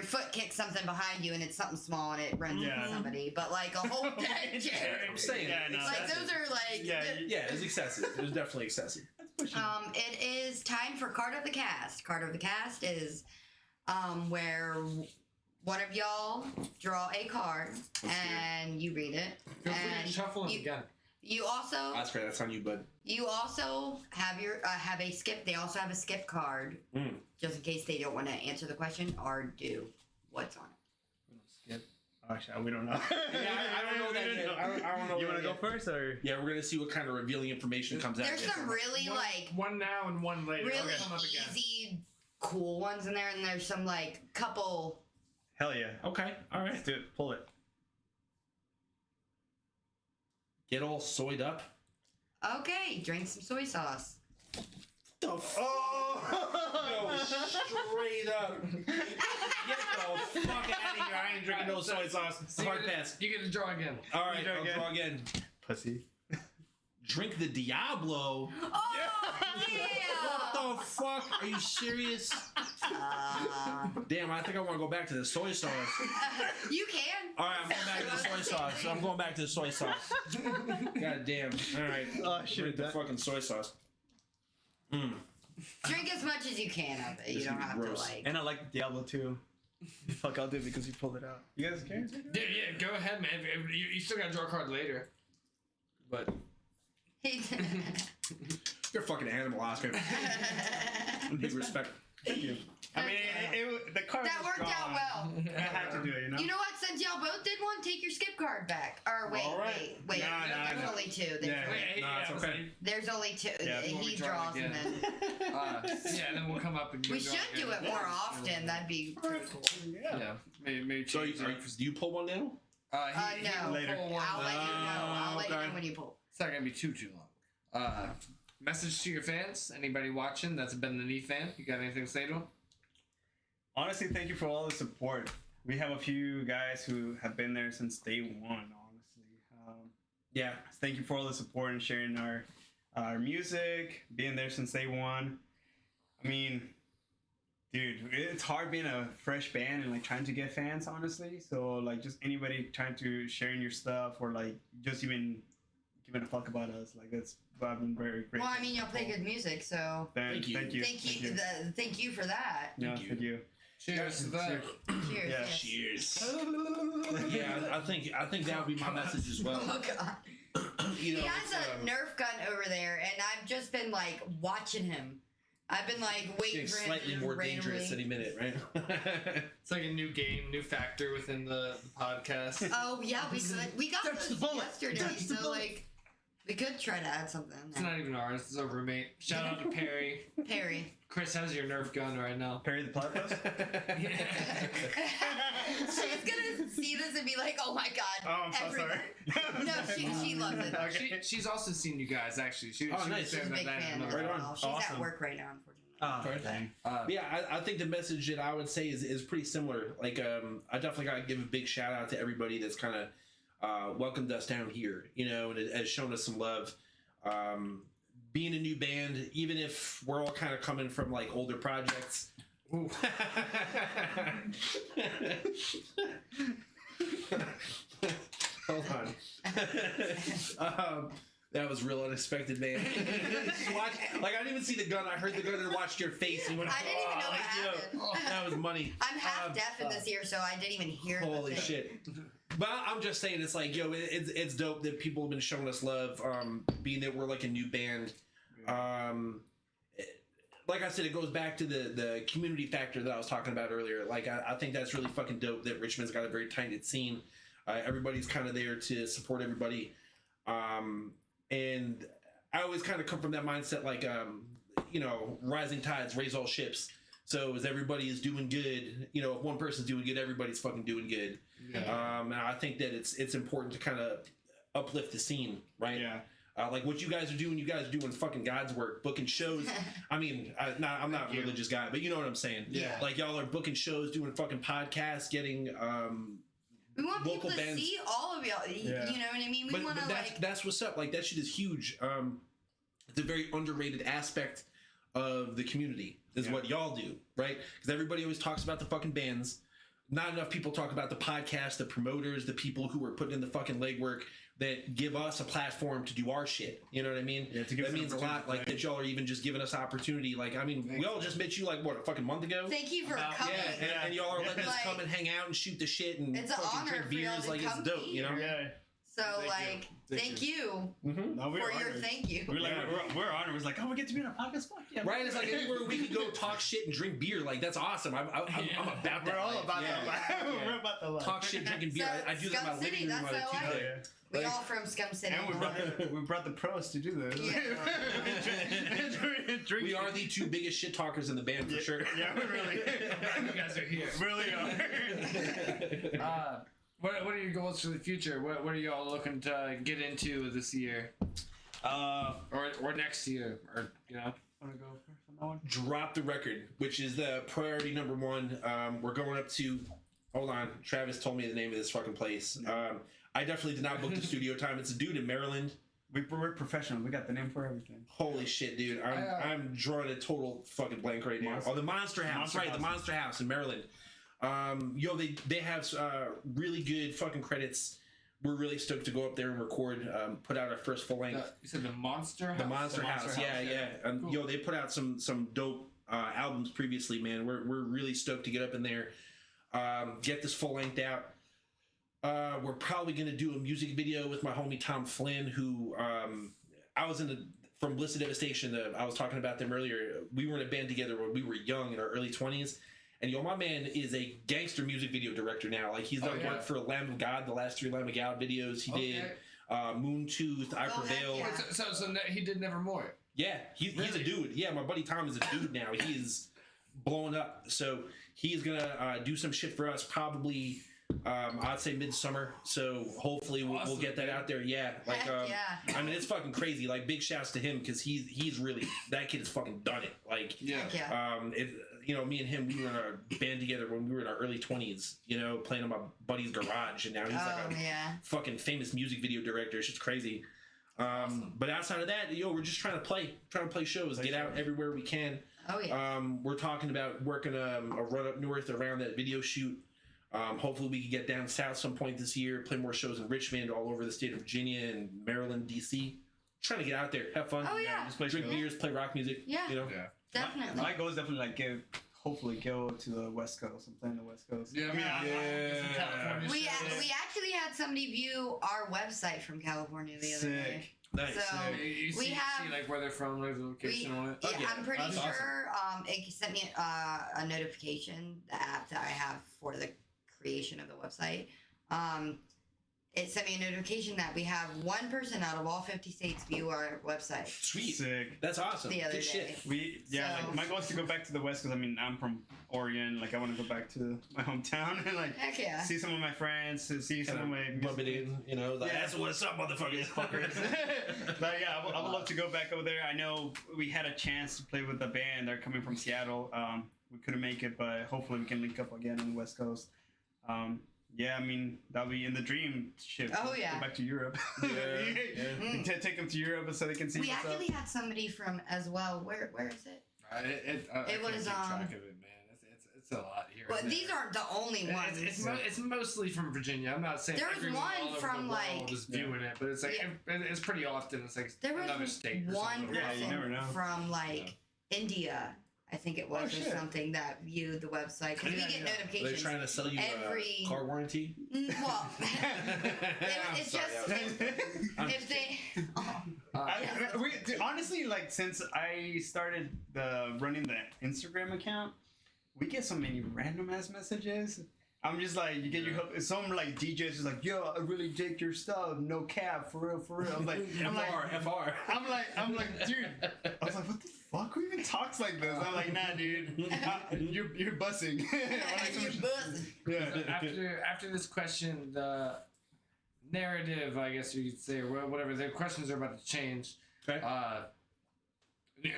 foot kicks something behind you and it's something small and it runs into somebody, but like a whole deck chair. I'm saying, like those are like. Yeah, it's excessive. It was definitely excessive. It is time for Card of the Cast. Card of the Cast is where one of y'all draw a card and you read it. Feel free to shuffle it again. You also. That's great. That's on you, bud. You also have your have a skip. They also have a skip card, just in case they don't want to answer the question or do what's on it. Skip. Actually, we don't know. I don't know that yet. I don't know. You want to go first, or yeah, we're gonna see what kind of revealing information comes out. There's some really one now and one later. Really easy, cool ones in there, and there's some like couple. Hell yeah. Okay. All right. Let's do it. Pull it. Get all soyed up. Okay, drink some soy sauce. The no, straight up. Get the fuck out of here. I ain't drinking no soy sauce. Hard pass. You get to draw again. All right, I'll draw again. Pussy. Drink the Diablo. Oh, yeah. What the fuck? Are you serious? Damn, I think I want to go back to the soy sauce. You can. All right, I'm going back to the soy sauce. I'm going back to the soy sauce. God damn. All right. Oh, shit. The fucking soy sauce. Drink as much as you can of it. You don't have to like. And I like Diablo too. Fuck, I'll do it because you pulled it out. You guys care? Yeah, go ahead, man. You still got to draw a card later. But. You're a fucking animal, Oscar. Big respect. Thank you. I mean, the card that worked out well. I had to do it, you know? You know what? Since y'all both did one, take your skip card back. Or wait. There's only two. It's okay. There's only two. Yeah, he draws and then. And then we'll come up and we should do it more often. That'd be pretty cool. Yeah. Maybe so do you pull one now? No. Later. I'll let you know. I'll let you know when you pull. It's not gonna be too long. Message to your fans. Anybody watching that's been the Knee fan? You got anything to say to them? Honestly, thank you for all the support. We have a few guys who have been there since day one, honestly. Thank you for all the support and sharing our music, being there since day one. I mean, dude, it's hard being a fresh band and like trying to get fans, honestly. So like just anybody trying to sharing your stuff or like just even giving a fuck about us, like I've been very grateful. Well, I mean, y'all play good music, so thank you. Thank you for that. Thank you. Cheers to that. Cheers. Yeah. Yes. Cheers. Yeah, I think that would be my message as well. Oh god. He has a Nerf gun over there, and I've just been like watching him. I've been like waiting for him slightly to more randomly... dangerous any minute, right? It's like a new game, new factor within the podcast. Oh yeah, we got those yesterday, so like we could try to add something. It's not even ours. It's our roommate. Shout out to Perry. Perry. Chris has your Nerf gun right now. Perry the platypus? She's gonna see this and be like, "Oh my god!" Oh, I'm so sorry. No, she loves it. She's also seen you guys actually. She nice. She's a big fan as well. She's at work right now, unfortunately. I think the message that I would say is pretty similar. Like, I definitely gotta give a big shout out to everybody that's kind of welcomed us down here, and it has shown us some love. Being a new band, even if we're all kind of coming from like older projects, Ooh. Hold on. That was real unexpected, man. Like I didn't even see the gun. I heard the gun and watched your face. And went, I didn't even know what happened. That was money. I'm half deaf in this ear, so I didn't even hear. Holy shit! But I'm just saying, it's like, yo, it's dope that people have been showing us love. Being that we're like a new band. Like I said, it goes back to the community factor that I was talking about earlier. Like I think that's really fucking dope that Richmond's got a very tight-knit scene. Everybody's kind of there to support everybody. And I always kind of come from that mindset, like, you know, rising tides raise all ships. So as everybody is doing good, you know, if one person's doing good, everybody's fucking doing good. Yeah. And I think that it's important to kind of uplift the scene, right? Yeah. Like what you guys are doing fucking God's work, booking shows. I mean, I'm not a religious guy, but you know what I'm saying. Yeah. Like y'all are booking shows, doing fucking podcasts, getting we want people to bands. see all of y'all. Yeah. You know what I mean? We want to like. That's what's up. Like that shit is huge. It's a very underrated aspect of the community. Is what y'all do, right? Because everybody always talks about the fucking bands. Not enough people talk about the podcast, the promoters, the people who are putting in the fucking legwork that give us a platform to do our shit. You know what I mean? Yeah, that means a lot. Like that y'all are even just giving us opportunity. Like I mean, we all just met you like what, a fucking month ago? Thank you for coming. Yeah, and y'all are letting us come and hang out and shoot the shit and it's an fucking honor drink for y'all beers. to Like it's come dope, here. you know? Yeah. So thank you No, for we're your honored. thank you. We're like we're honored. We're like, oh, we get to be on a podcast. Fuck yeah. Right? It's like anywhere we can go talk shit and drink beer. Like that's awesome. I'm about that. We're all life. about Yeah. that life. We're about the life. Talk shit, drinking beer. So, I do that in my Scum City, living room that's on a how I like Tuesday. it. We all from Scum City. And we brought the pros to do this. Yeah. We are the two biggest shit talkers in the band for sure. Yeah, we really. You guys are here. Really are. What are your goals for the future? What are y'all looking to get into this year? Or next year? Or, you know? Want to go first on that one? Drop the record, which is the priority number one. We're going up to. Hold on, Travis told me the name of this fucking place. I definitely did not book the studio time. It's a dude in Maryland. We're professional. We got the name for everything. Holy shit, dude! I'm drawing a total fucking blank right now. Oh, the Monster House, right? The Monster House in Maryland. Yo, they have really good fucking credits. We're really stoked to go up there and record. Put out our first full length. You said the Monster House? The Monster House, yeah. And cool. yo, they put out some dope albums previously, man. We're really stoked to get up in there, get this full length out. We're probably gonna do a music video with my homie Tom Flynn, who I was from Bliss to Devastation. I was talking about them earlier. We were in a band together when we were young, in our early 20s. And yo, my man is a gangster music video director now. Like he's done work for Lamb of God, the last 3 Lamb of God videos. He did Moontooth, I Prevail. Yeah. So he did Nevermore. Yeah, he's a dude. Yeah, my buddy Tom is a dude now. He is blowing up. So he's gonna do some shit for us probably. I'd say midsummer. So hopefully we'll get that out there. Yeah, like yeah. I mean it's fucking crazy. Like big shouts to him because he's really, that kid has fucking done it. Like you know, me and him, we were in a band together when we were in our early 20s, you know, playing in my buddy's garage, and now he's like a fucking famous music video director. It's just crazy. But outside of that, yo, we're just trying to play shows, get out everywhere we can. Oh yeah. We're talking about working a run up north around that video shoot. Hopefully we can get down south some point this year, play more shows in Richmond, all over the state of Virginia and Maryland, DC. Trying to get out there, have fun. Oh yeah. Just play Drink beers, play rock music. Yeah. You know? Yeah. Definitely. My goal is definitely like hopefully go to the West Coast and play in the West Coast. Yeah, We actually had somebody view our website from California the other day. Nice. So You we see have like where they're from, like the location on it. Yeah, I'm pretty That's sure it sent me a notification, the app that I have for the creation of the website. It sent me a notification that we have one person out of all 50 states view our website. Sweet. Sick. That's awesome. The other Good day. shit. So- Like my goal is to go back to the West because I mean I'm from Oregon. Like I want to go back to my hometown and like Heck yeah. see some of my friends, see some of my Rub it in, you know. Like, Yeah. That's what's up, motherfuckers. But yeah, I would love to go back over there. I know we had a chance to play with the band. They're coming from Seattle. We couldn't make it, but hopefully we can link up again on the West Coast. Yeah, I mean that'll be in the dream ship. Oh, yeah. Go back to Europe. Yeah. Take them to Europe so they can see We what's up. actually had somebody from as well. Where is it? I It can't was, keep track of it, man. It's a lot here. Well, and these there. aren't the only ones. It's mostly from Virginia. I'm not saying There was everyone one all over from, the world like- is viewing it, but it's like it's pretty often. It's like There was another state. Or one something. Yeah, you never person know. from like India, I think it was, Oh, or shit. something that viewed the website because we Yeah, get yeah. They're notifications. trying to sell you every- a car warranty. Well, I'm it's sorry, just if they. Oh. Dude, honestly, like since I started running the Instagram account, we get so many random ass messages. I'm just like, you get your hook. Some like DJs is like, yo, I really dig your stuff, no cap, for real, for real. I'm like, FR. I'm like, dude. I was like, what the fuck? Who even talks like this? I'm like, nah, dude, you're bussing. You're buzzing. Yeah. After this question, the narrative, I guess you could say, or whatever, the questions are about to change. Okay.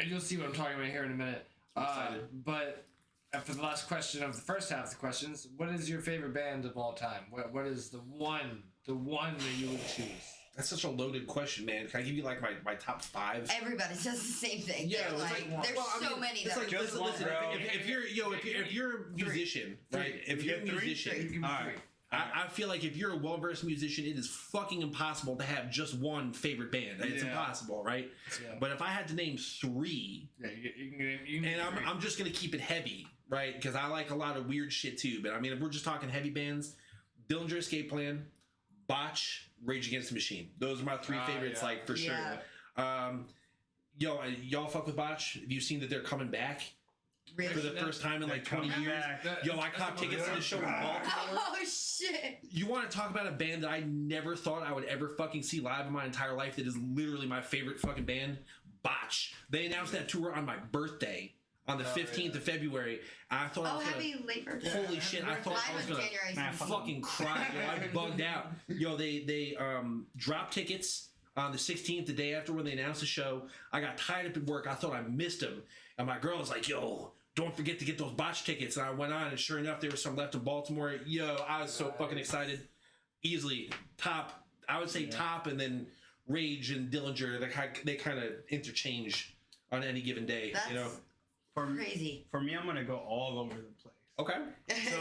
You'll see what I'm talking about here in a minute. Excited. But after the last question of the first half of the questions, what is your favorite band of all time? What is the one that you would choose? That's such a loaded question, man. Can I give you like my top 5? Everybody says the same thing. Yeah, They're it's like, like- there's well, I so mean, many It's that like, are just listen, one, bro. if you're a musician, right? If you're a get 3? musician, All right. I feel like if you're a well-versed musician, it is fucking impossible to have just one favorite band. It's Yeah. impossible, right? Yeah. But if I had to name 3, Yeah, you can and I'm just gonna keep it heavy, right? Because I like a lot of weird shit too. But I mean, if we're just talking heavy bands, Dillinger Escape Plan, Botch, Rage Against the Machine. Those are my 3 favorites, yeah. like for Yeah. sure. Y'all fuck with Botch? Have you seen that they're coming back really. for the first time in like 20 coming years? back. Yo, I caught tickets to the show in Baltimore. Oh shit! You want to talk about a band that I never thought I would ever fucking see live in my entire life? That is literally my favorite fucking band. Botch. They announced that tour on my birthday on the 15th of February. And I thought I Oh, was gonna, happy late birthday. holy shit! I thought I Mine was was gonna January Nah, 16th. fucking cry. Yo, I bugged out. Yo, they dropped tickets on the 16th, the day after when they announced the show. I got tied up at work. I thought I missed them, and my girl was like, "Yo, don't forget to get those Botch tickets." And I went on, and sure enough, there was some left in Baltimore. Yo, I was so fucking excited. Easily top, I would say top, and then Rage and Dillinger. They kind of interchange on any given day. That's You know. crazy. For me, I'm gonna go all over the place. Okay. So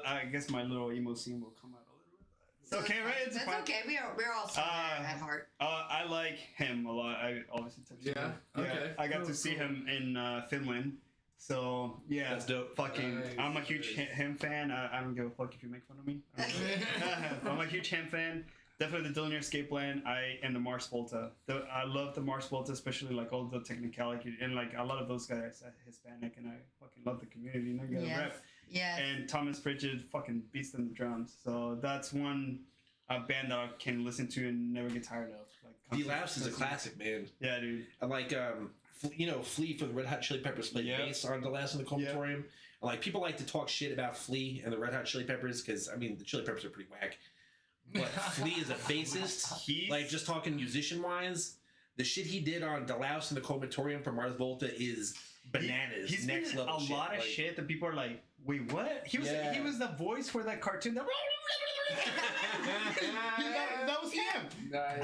I guess my little emo scene will come out a little bit. It's okay, right? It's That's fine. okay. We're all still there at heart. I like him a lot. I obviously texted Yeah? him. Okay. I got Cool, to see cool. him in Finland. So yeah, That's dope. Fucking, Nice. I'm a huge him fan. I don't give a fuck if you make fun of me. I'm a huge him fan. Definitely the Dillinger Escape Plan. And the Mars Volta. I love the Mars Volta, especially like all the technicality and like a lot of those guys are Hispanic, and I fucking love the community. And they got Yes. rep. Yes. And Thomas Pritchard fucking beats on the drums. So that's one band that I can listen to and never get tired of. Like D-Labs is a classic, man. Yeah, dude. And like Flea for the Red Hot Chili Peppers played Yeah. bass on the last in the Comatorium. And like people like to talk shit about Flea and the Red Hot Chili Peppers because I mean the Chili Peppers are pretty whack. But Flea is a bassist. He's Like just talking musician wise, the shit he did on Delouse and the Comatorium for Mars Volta is bananas. He's next been level a shit. lot of Like, shit that people are like, wait, what? He was the voice for that cartoon. That was him. Nice.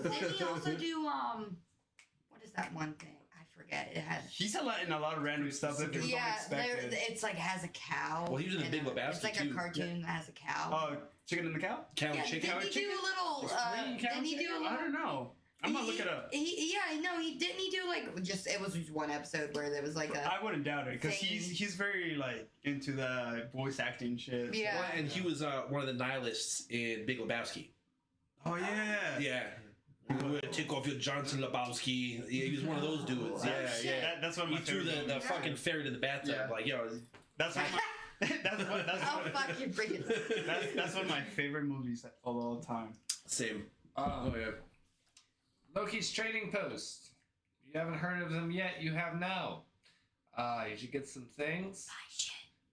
Didn't he also do what is that one thing? I forget. It has He's in a lot of random stuff that people don't expect. it's like has a cow. Well, he was in The and Big Lebowski, It's like too. a cartoon that has a cow. Oh, Chicken and the Cow? Cow and yeah, chicken. didn't he do a little? Explain cow Didn't he do a chicken? little? I don't know. I'm gonna look it up. He didn't he do like just it was just one episode where there was like a I wouldn't doubt it because thing. he's very like into the voice acting shit. Yeah. Well, and he was one of the nihilists in Big Lebowski. Oh yeah. Yeah. Take off your Johnson Lebowski. Yeah, he was one of those dudes. Oh, Yeah, shit. yeah. That's one of He my threw favorite the movies. fucking ferret in the bathtub. Yeah. Like, yo, That's one of my. That's Oh fuck, you're bringing. that's one of my favorite movies of all time. same. Oh, yeah. Loki's Trading Post. If you haven't heard of them yet, you have now. You should get some things.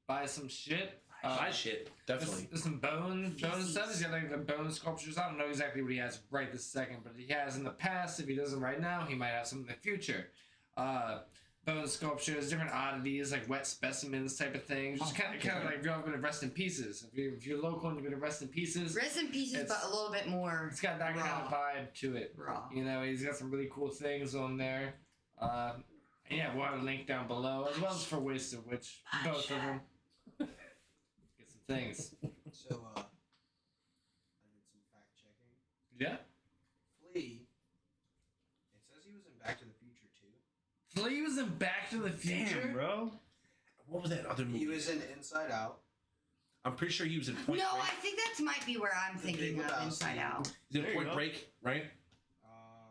Buy some shit. My shit, definitely. There's some bone stuff. He's got like the bone sculptures. I don't know exactly what he has right this second, but he has in the past. If he doesn't right now, he might have some in the future. Bone sculptures, different oddities like wet specimens type of things. Just kind of like if you've ever been to Rest in Pieces. If you're local and you've been to Rest in Pieces, Rest in pieces, It's- but a little bit more it's got that kind of vibe to it. raw. You know, he's got some really cool things on there. Yeah, we'll have a link down below, as well as for Wasted Witch, both of them. Get some things. So, I did some fact checking. Yeah? Flea, it says he was in Back to the Future too. Flea was in Back to the Future? Damn, bro. What was that other movie? He was in Inside Out. I'm pretty sure he was in Point No, Break. I think that might be where I'm thinking of Inside Out. He's in There you Point go. Break, right?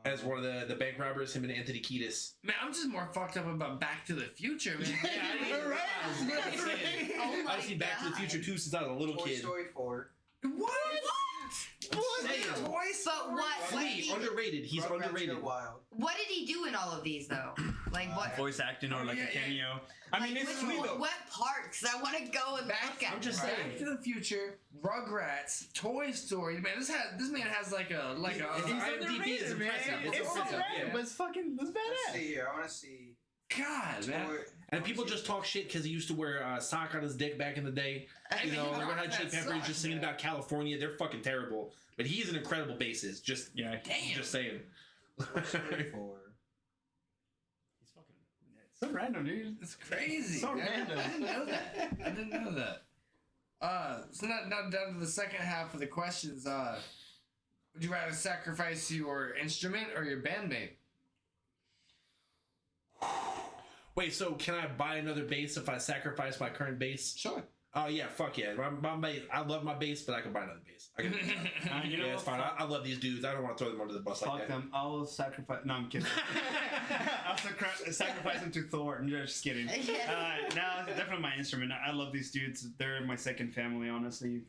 As one of the bank robbers, him and Anthony Kiedis. Man, I'm just more fucked up about Back to the Future, man. Yeah, I didn't even realize. Oh my I've seen Back to the God. Future 2 since I was a little Toy kid. Story 4. What? Saying. But what did Flea, he, underrated. He's Rugrats underrated. Go Wild. what did he do in all of these though? Like what? Voice acting or like Yeah, a cameo. I mean, like, it's which- Flea though. what parts? I want to go and Back, look at. I'm just it. saying. Back to the Future, Rugrats, Toy Story. Man, this man has like a His IMDb is impressive. It's It's so impressive. random, Yeah. but it's fucking, it's Let's badass. see here. I want to see. God, man. Toy- And people just talk shit because he used to wear a sock on his dick back in the day. I You mean, know, Rock Red Hot Chili that Peppers sucks, just singing man. about California. They're fucking terrible. But he is an incredible bassist. Just Yeah. Damn. just saying. Toy Story 4. He's fucking. It's so random, dude. It's crazy. So man. random. I didn't know that. I didn't know that. So now down to the second half of the questions. Would you rather sacrifice your instrument or your bandmate? Wait, so can I buy another bass if I sacrifice my current bass? Sure. Oh yeah, fuck yeah. My bass, I love my bass, but I can buy another bass. I can, You know yeah, it's what? fine. I love these dudes. I don't want to throw them under the bus like Fuck that. them. I'll sacrifice. No, I'm kidding. I'll sacrifice them to Thor. I'm just kidding. Yeah. No, it's definitely my instrument. I love these dudes. They're my second family, honestly.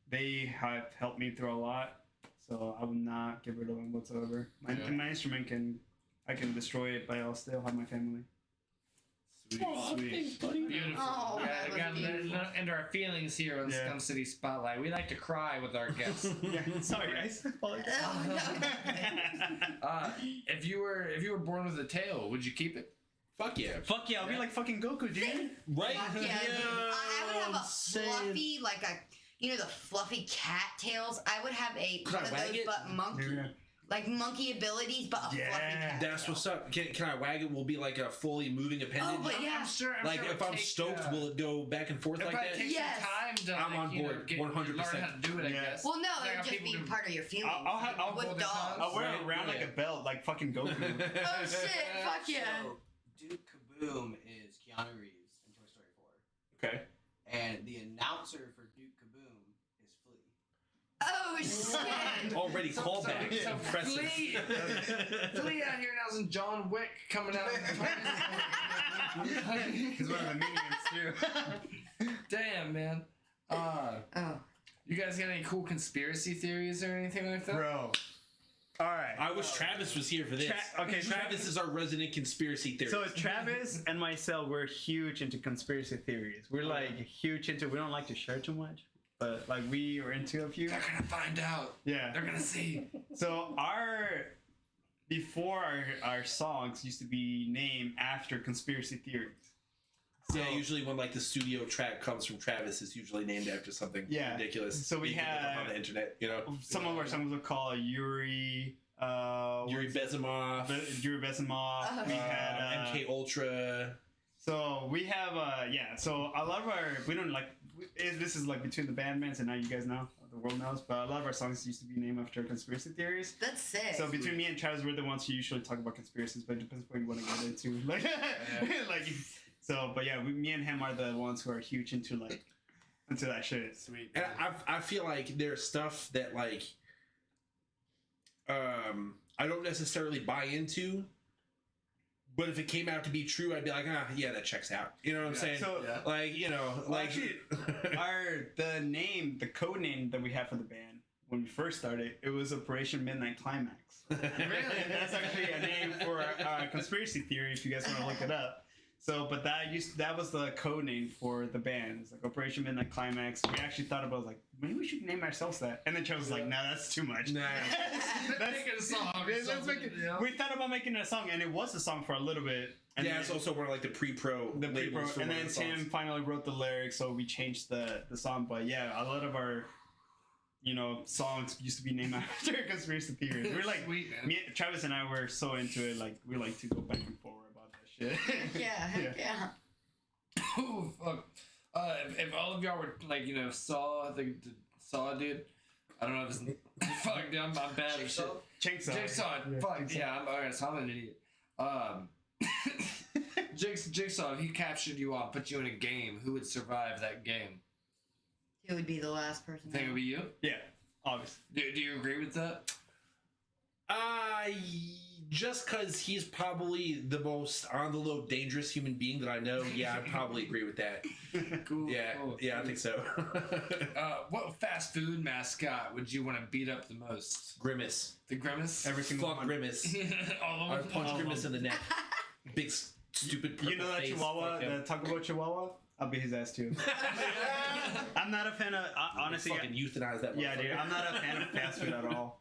They have helped me through a lot, so I will not get rid of them whatsoever. My instrument I can destroy it, but I'll still have my family. Sweet. Beautiful. Oh, we that was got beautiful. into our feelings here on Yeah. Scum City Spotlight. We like to cry with our guests. Yeah, sorry guys. Oh, no. If you were born with a tail, would you keep it? Fuck yeah. Fuck yeah, I'll be like fucking Goku, dude. Right? Fuck yeah, dude. I would have a saying. fluffy, like a, you know, the fluffy cat tails. I would have Could one I of wag those, it? but monkey, Yeah. like monkey abilities, but a Yeah. fluffy cat. That's what's up. Can I wag it? Will be like a fully moving appendage. Oh, but yeah. I'm sure. Like sure if it'll I'm take, stoked, will it go back and forth It'll like probably that? take Yes. some time to. I'm on board, 100%. Learn how to do it, I Yeah. guess. Well, no, Like it how would just be people do- part of your feelings. I'll with hold it dogs. on. I'll wear it Right, around like yeah. a belt, like fucking Goku. Oh shit! Fuck yeah! So, Duke Kaboom is Keanu Reeves in Toy Story 4. Okay. And the announcer for Duke Kaboom is Flea. Oh shit! Already callback. So Impressive. Flea out here now is in John Wick coming out. He's one of the minions too. Damn, man. Oh. You guys got any cool conspiracy theories or anything like that? Bro. Alright. I wish Travis was here for this. Okay, Travis is our resident conspiracy theorist. So Travis and myself, we're huge into conspiracy theories. We're like huge into. We don't like to share too much, but like we are into a few. They're gonna find out. Yeah. They're gonna see. So before our songs used to be named after conspiracy theories. So, yeah, usually when like the studio track comes from Travis, it's usually named after something ridiculous. So we You can look up had- on the internet, you know. some of our songs were called Yuri. Yuri Bezimov, Yuri Bezimov. We had MK Ultra. So we have so a lot of our we don't like this is like between the bandmates and now you guys know the world knows, but a lot of our songs used to be named after conspiracy theories. That's sick. So between me and Travis, we're the ones who usually talk about conspiracies, but it depends what you want to get into. Like, like so, but yeah, me and him are the ones who are huge into that shit. Sweet. And I feel like there's stuff that like I don't necessarily buy into, but if it came out to be true, I'd be like, yeah, that checks out. You know what I'm saying? So Like, you know, well, like actually, the code name that we have for the band when we first started, it was Operation Midnight Climax. Really? And that's actually a name for a conspiracy theory if you guys want to look it up. So, but that was the code name for the band. It's like Operation Midnight Climax. We actually thought about it, like maybe we should name ourselves that, and then Joe was like, "Nah, that's too much." Nah. Let's make it a song. or Let's something, make it- you know? We thought about making it a song, and it was a song for a little bit. And yeah, then, it's also one of like the pre-pro the pre-pro, labels for and one then of the songs. Tim finally wrote the lyrics, so we changed the song. But yeah, a lot of our songs used to be named after conspiracy theories. We're like, Sweet, man. Travis and I were so into it, like we like to go back and forth about that Yeah. Oh fuck! If all of y'all were like Saw the Saw dude, I don't know if it's fuck dude, I'm bad at shit. Jigsaw. Fuck yeah, I'm alright. So I'm an idiot. Jigsaw, if he captured you all, put you in a game, who would survive that game? It would be the last person. Think it would be you? Yeah, obviously. Do you agree with that? Just because he's probably the most on the low dangerous human being that I know, yeah, I probably agree with that. Cool. Yeah, cool. yeah, I think so. What fast food mascot would you want to beat up the most? Grimace. The Grimace? Every single Fuck one. Grimace. All I of them? punch Grimace in the neck. Big stupid purple You know that face. Chihuahua, Fuck him. the Taco Bell Chihuahua? I'll beat his ass too. I'm not a fan of honestly. fucking euthanize that. Yeah, dude, motherfucker. I'm not a fan of fast food at all.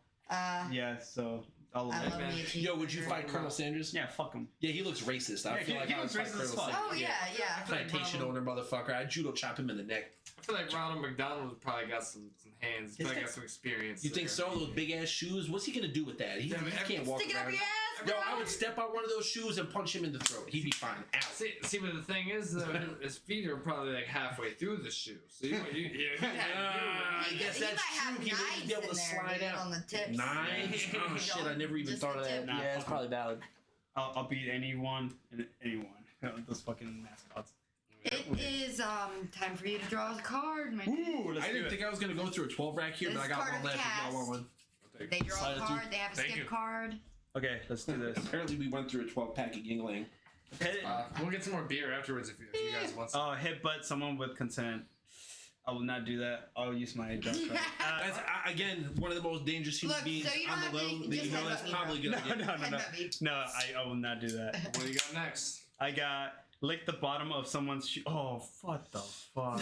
Yeah, so I'll I love man. me a cheeseburger. Yo, would you fight Colonel Sanders? Yeah, fuck him. Yeah, he looks racist. I Yeah, feel he like I would looks fight racist Colonel as fuck. Sanders. Oh yeah. Plantation owner motherfucker. I'd judo chop him in the neck. I feel like Ronald McDonald probably got some hands. He's Probably got- got some experience. You think there. so? Those big ass shoes? What's he gonna do with that? He can't walk Stick it up around. your ass, Yo, bro. I would step on one of those shoes and punch him in the throat. He'd be fine. Ow. See, but the thing is, though, his feet are probably like halfway through the shoe. So you I guess He that's might have true. He knives would be able to in there, slide dude, out. on the tips. Knives? Oh shit! I never even Just thought of the that. tip. Nah, Yeah, it's fuck probably valid. I'll beat anyone and anyone. Those fucking mascots. It is time for you to draw a card, my dude. Ooh, let's I do didn't it. think I was gonna go through a 12 rack here, This but I got card one of left. If y'all cast. want one. They draw Slide a it card, through. they have a Thank skip you. card. Okay, let's do this. Apparently, we went through a 12 pack of Yingling. We'll get some more beer afterwards if you guys want some. Hit butt someone with consent. I will not do that. I'll use my jump card. That's again one of the most dangerous human Look, beings so you don't on the have low. to- That just you know headbutt that's me, probably bro. good. no. Headbutt me. No, I will not do that. What do you got next? I got lick the bottom of someone's shoe. Oh, what the fuck?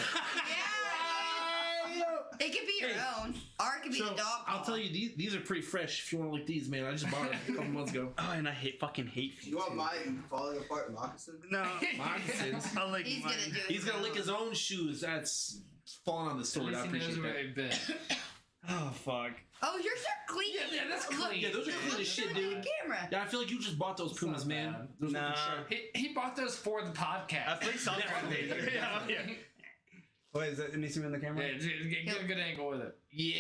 Yeah. It could be your Hey. own. Or it could be So the dog. I'll tell you, these are pretty fresh. If you want to lick these, man, I just bought them a couple months ago. Oh, and I fucking hate feet. You want too. mine falling apart moccasins? No. Moccasins. I'll lick He's mine. gonna do it. He's gonna lick his own shoes. That's falling on the At sword. least I he knows appreciate where that. they've been. Oh, fuck. Oh, yours are clean. Yeah, that's clean. Yeah, those are clean as shit, dude. Camera. Yeah, I feel like you just bought those Pumas, not man. bad. Those Nah. looking sharp. He bought those for the podcast. I think something. Definitely. yeah. Wait, is that? Can you see me on the camera? Yeah, get a good angle with it. Yeah.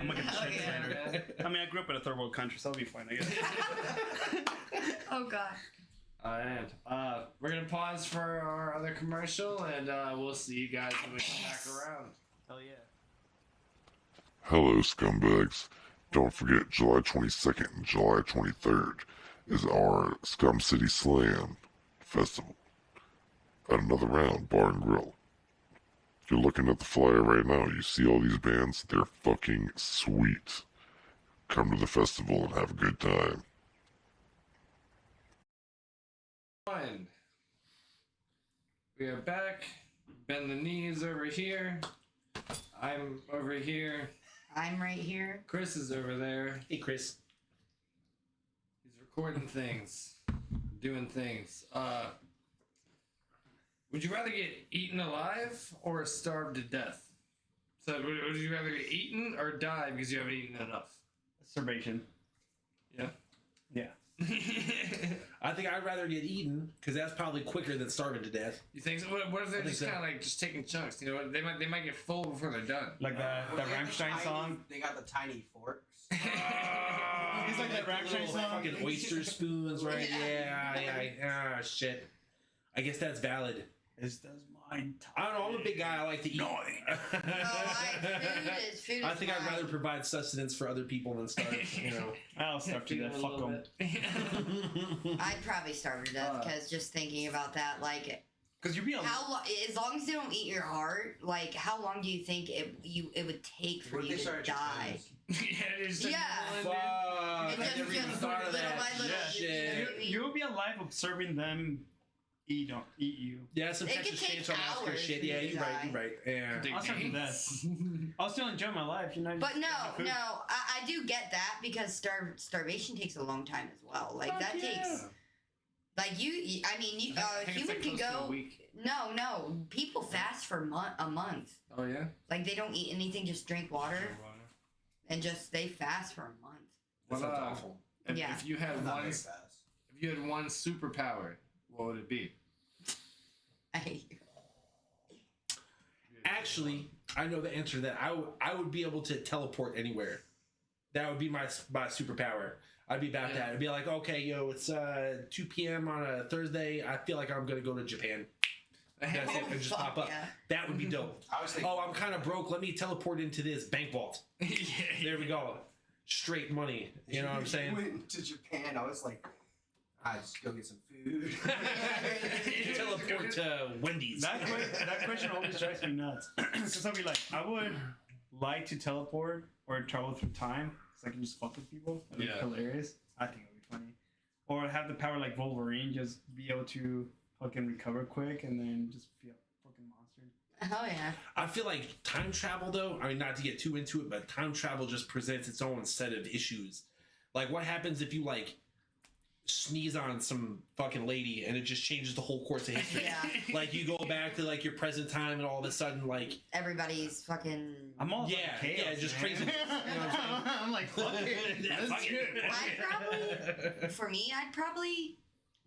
I'm gonna get Oh, shit yeah. slander. I mean, I grew up in a third world country, so I'll be fine, I guess. Oh god. And we're gonna pause for our other commercial, and we'll see you guys when we come back around. Hell yeah. Hello, scumbags. Don't forget, July 22nd and July 23rd is our Scum City Slam Festival at Another Round Bar and Grill. You're looking at the flyer right now. You see all these bands? They're fucking sweet. Come to the festival and have a good time. One. We are back. Bend the knees over here. I'm over here. I'm right here. Chris is over there. Hey, Chris. He's recording things, doing things. Would you rather get eaten alive or starve to death? So, would you rather get eaten or die because you haven't eaten enough? Starvation. Yeah. Yeah. I think I'd rather get eaten because that's probably quicker than starving to death. You think so? What if they're I think just so. kind of like just taking chunks? You know, they might get full before they're done. Like that They got the Rammstein tiny- song. They got the tiny forks. It's like that Rammstein Little song. fucking oyster spoons, right? Yeah. Ah, shit. I guess that's valid. This does mine. I don't know. I'm a big guy. I like to eat. No, food is I think I'd mine. rather provide sustenance for other people than starve. You know. I'll starve to death. Fuck them. I'd probably starve to death because just thinking about that, like, Because you'd be on. how long? As long as they don't eat your heart, like, how long do you think it would take for What if you they to start at your die? toes? Yeah. Fuck. It I just never even gets thought of little that. by little, Shit. you know what I mean? You'll be alive observing them eat you. Yeah, some It Texas could take Chainsaw Massacre hours shit. for you Yeah, to you're right. die. You're right. Yeah. I'll starve to death. I'll still enjoy my life, you know. But no, food. I do get that because starvation takes a long time as well. Like Fuck that yeah. takes, like you. I mean, you, I think it's human like can close to a go. week. No, people fast for a month. Oh yeah. Like they don't eat anything, just drink water, and just they fast for a month. That Well, sounds awful. If you had Not one, very if fast. you had one superpower, what would it be? I hate you. Actually, I know the answer to that. I would be able to teleport anywhere. That would be my superpower. I'd be about that. I'd be like, okay, yo, it's 2 p.m. on a Thursday. I feel like I'm gonna go to Japan. That's it. And just pop up. Yeah. That would be dope. I was thinking, Oh, I'm kind of broke. Let me teleport into this bank vault. There we go. Straight money. You know what I'm saying? Went to Japan. I was like, I just go get some food. Teleport to Wendy's. That question always drives me nuts. Because I'll be like, I would like to teleport or travel through time because I can just fuck with people. That'd be hilarious. I think it would be funny. Or have the power like Wolverine, just be able to fucking recover quick and then just be a fucking monster. Oh yeah. I feel like time travel, though, I mean, not to get too into it, but time travel just presents its own set of issues. Like, what happens if you, like, sneeze on some fucking lady and it just changes the whole course of history? Yeah. Like, you go back to, like, your present time and all of a sudden, like... Everybody's fucking. I'm all Yeah, about chaos, yeah, just man. crazy. You know what I'm saying? I'm like, fuck it. Yeah, Let's fuck do it. it. I'd probably, for me,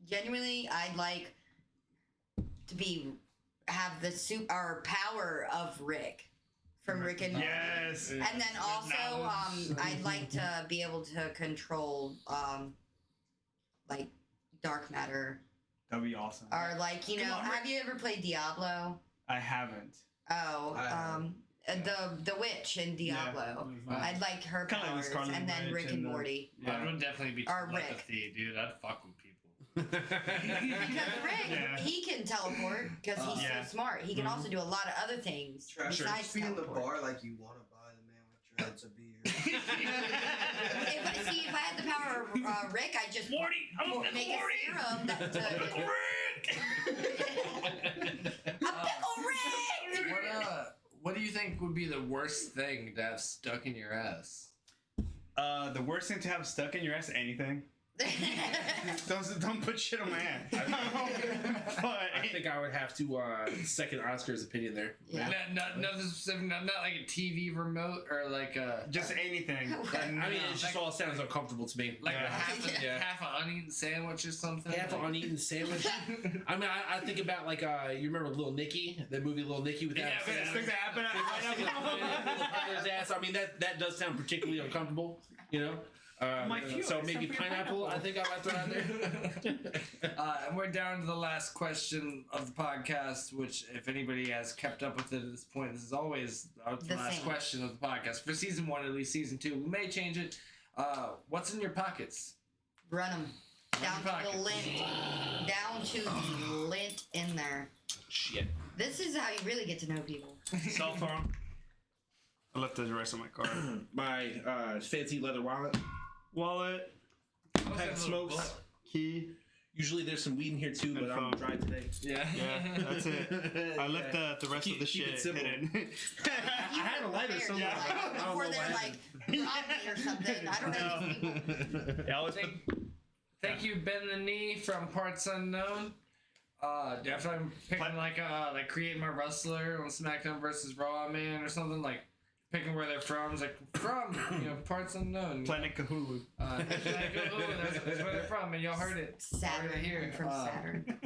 genuinely, I'd like to have the power of Rick from Rick and Morty. Yes. And then also, I'd like to be able to control, like, dark matter. That'd be awesome. Or, like, you know, Come on, have you ever played Diablo? I haven't. Oh, the witch in Diablo. I'd like her Kinda like the powers, Scarlet and then Witch Rick and and the- Morty. I would definitely be Or Rick. telepathy, dude. I'd fuck with people. Because Rick, Yeah. he can teleport because he's Yeah. so smart. He can also do a lot of other things Trash. besides Just be in the teleport. bar like you want to buy the man with dreads a beer. If I had the power of Rick, I'd just make a serum that What do you think would be the worst thing to have stuck in your ass? The worst thing to have stuck in your ass, anything. Don't put shit on my ass. But I think I would have to second Oscar's opinion there. Yeah. Nothing specific. Not like a TV remote or like a just anything. I mean, it just all sounds uncomfortable to me. like Yeah. half an uneaten sandwich or something. Half an uneaten sandwich. I mean, I think about like you remember Little Nicky, the movie Little Nicky with that. Stick the apple His ass. I mean, that does sound particularly uncomfortable. You know. So maybe pineapple. I think I might throw out there. And we're down to the last question of the podcast, which, if anybody has kept up with it at this point, this is always the The last same. question of the podcast. For season 1, at least season 2, we may change it. What's in your pockets? Run them down your to the lint, down to the lint in there. Shit. This is how you really get to know people. Cell phone. I left the rest of my car. My fancy leather Wallet, pack of smokes. key. Usually there's some weed in here too, but And I'm phone. dry today. Yeah. Yeah, that's it. I left the rest of the Keep it shit simple. hidden. I had a lighter Prepared, somewhere. like, I don't know before what they're like, rob me or something. I don't know these people. Yeah, I was Thank you, Ben the Knee from Parts Unknown. If I'm picking like creating my wrestler on SmackDown versus Raw Man or something, like picking where they're from, it's like from Parts Unknown. Planet Cthulhu. That's where they're from, and y'all heard it. Saturn. Here. I'm from Saturn.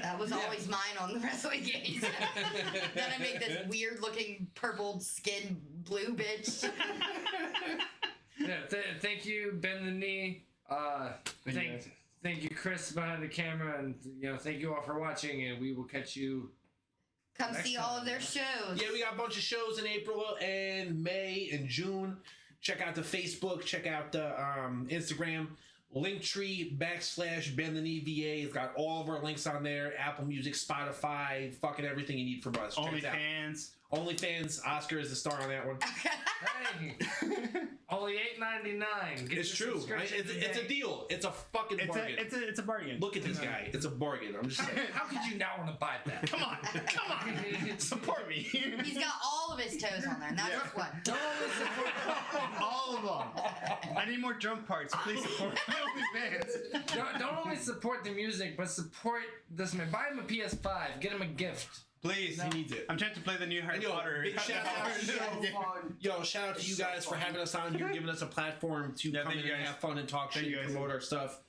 That was always mine on the wrestling games. Then I make this weird looking purple skin blue bitch. Yeah, thank you, Ben the Knee. Thank you, Chris, behind the camera, and thank you all for watching. And we will catch you. Come Next see all time. of their shows. Yeah, we got a bunch of shows in April and May and June. Check out the Facebook. Check out the Instagram. Linktree /Ben the Knee VA. It's got all of our links on there. Apple Music, Spotify, fucking everything you need from us. Check it out. OnlyFans. OnlyFans. Oscar is the star on that one. Hey, only $8.99. It's true. It's a deal. It's a fucking bargain. It's a bargain. Look at this guy. It's a bargain. I'm just saying. How could you not want to buy that? Come on, support me. He's got all of his toes on there, not just one. All of them. I need more drum parts. Please support my OnlyFans. Don't only support the music, but support this man. Buy him a PS5. Get him a gift. Please. He needs it. I'm trying to play the new Harry Potter. Big shout out to you guys for having us on here, giving us a platform to come in and have fun and talk shit and promote our stuff.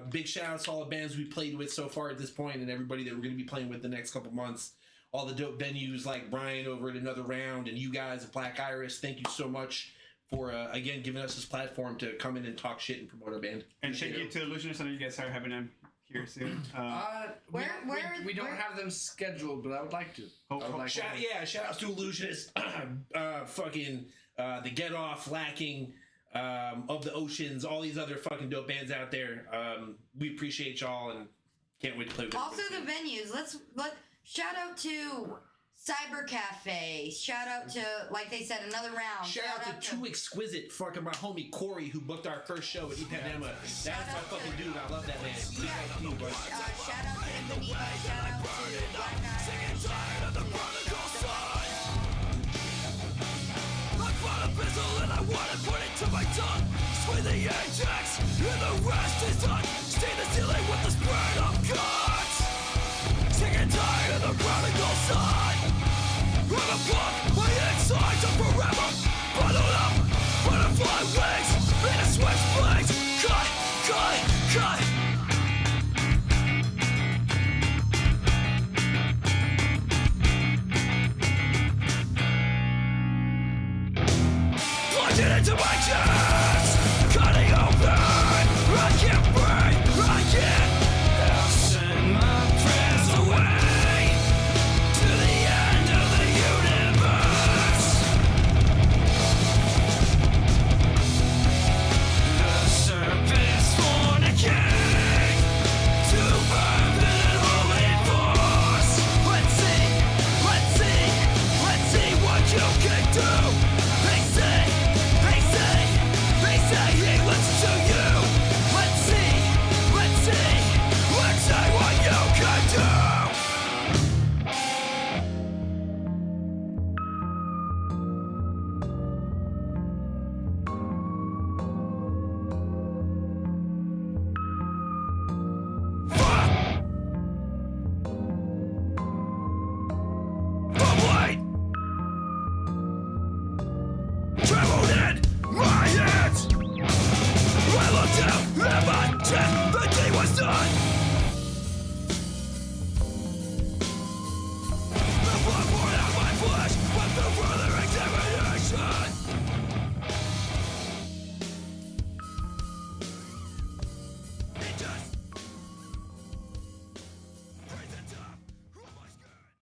Big shout outs to all the bands we played with so far at this point and everybody that we're going to be playing with the next couple months. All the dope venues like Brian over at Another Round and you guys at Black Iris. Thank you so much for, again, giving us this platform to come in and talk shit and promote our band. And thank you to Illusionist. I know you guys are having them here soon. We don't have them scheduled, but I would like to. Shout outs to Illusionist, the Get Off, Lacking, Of the Oceans, all these other fucking dope bands out there. We appreciate y'all and can't wait to play with Also the venues. Let shout out to Cyber Cafe. Shout out to, like they said, Another Round. Shout out to Too Exquisite, fucking my homie Corey, who booked our first show at E5-Bend. That's my fucking dude. I love that man. Big shout out to you, bud. Shout out to Benita. Shout out to Black Iris. I bought a pistol and I want to put it to my tongue. Swing the ajax and the rest is done. Stain the ceiling with the spread of cuts. Sick and tired of the prodigal son. Run a book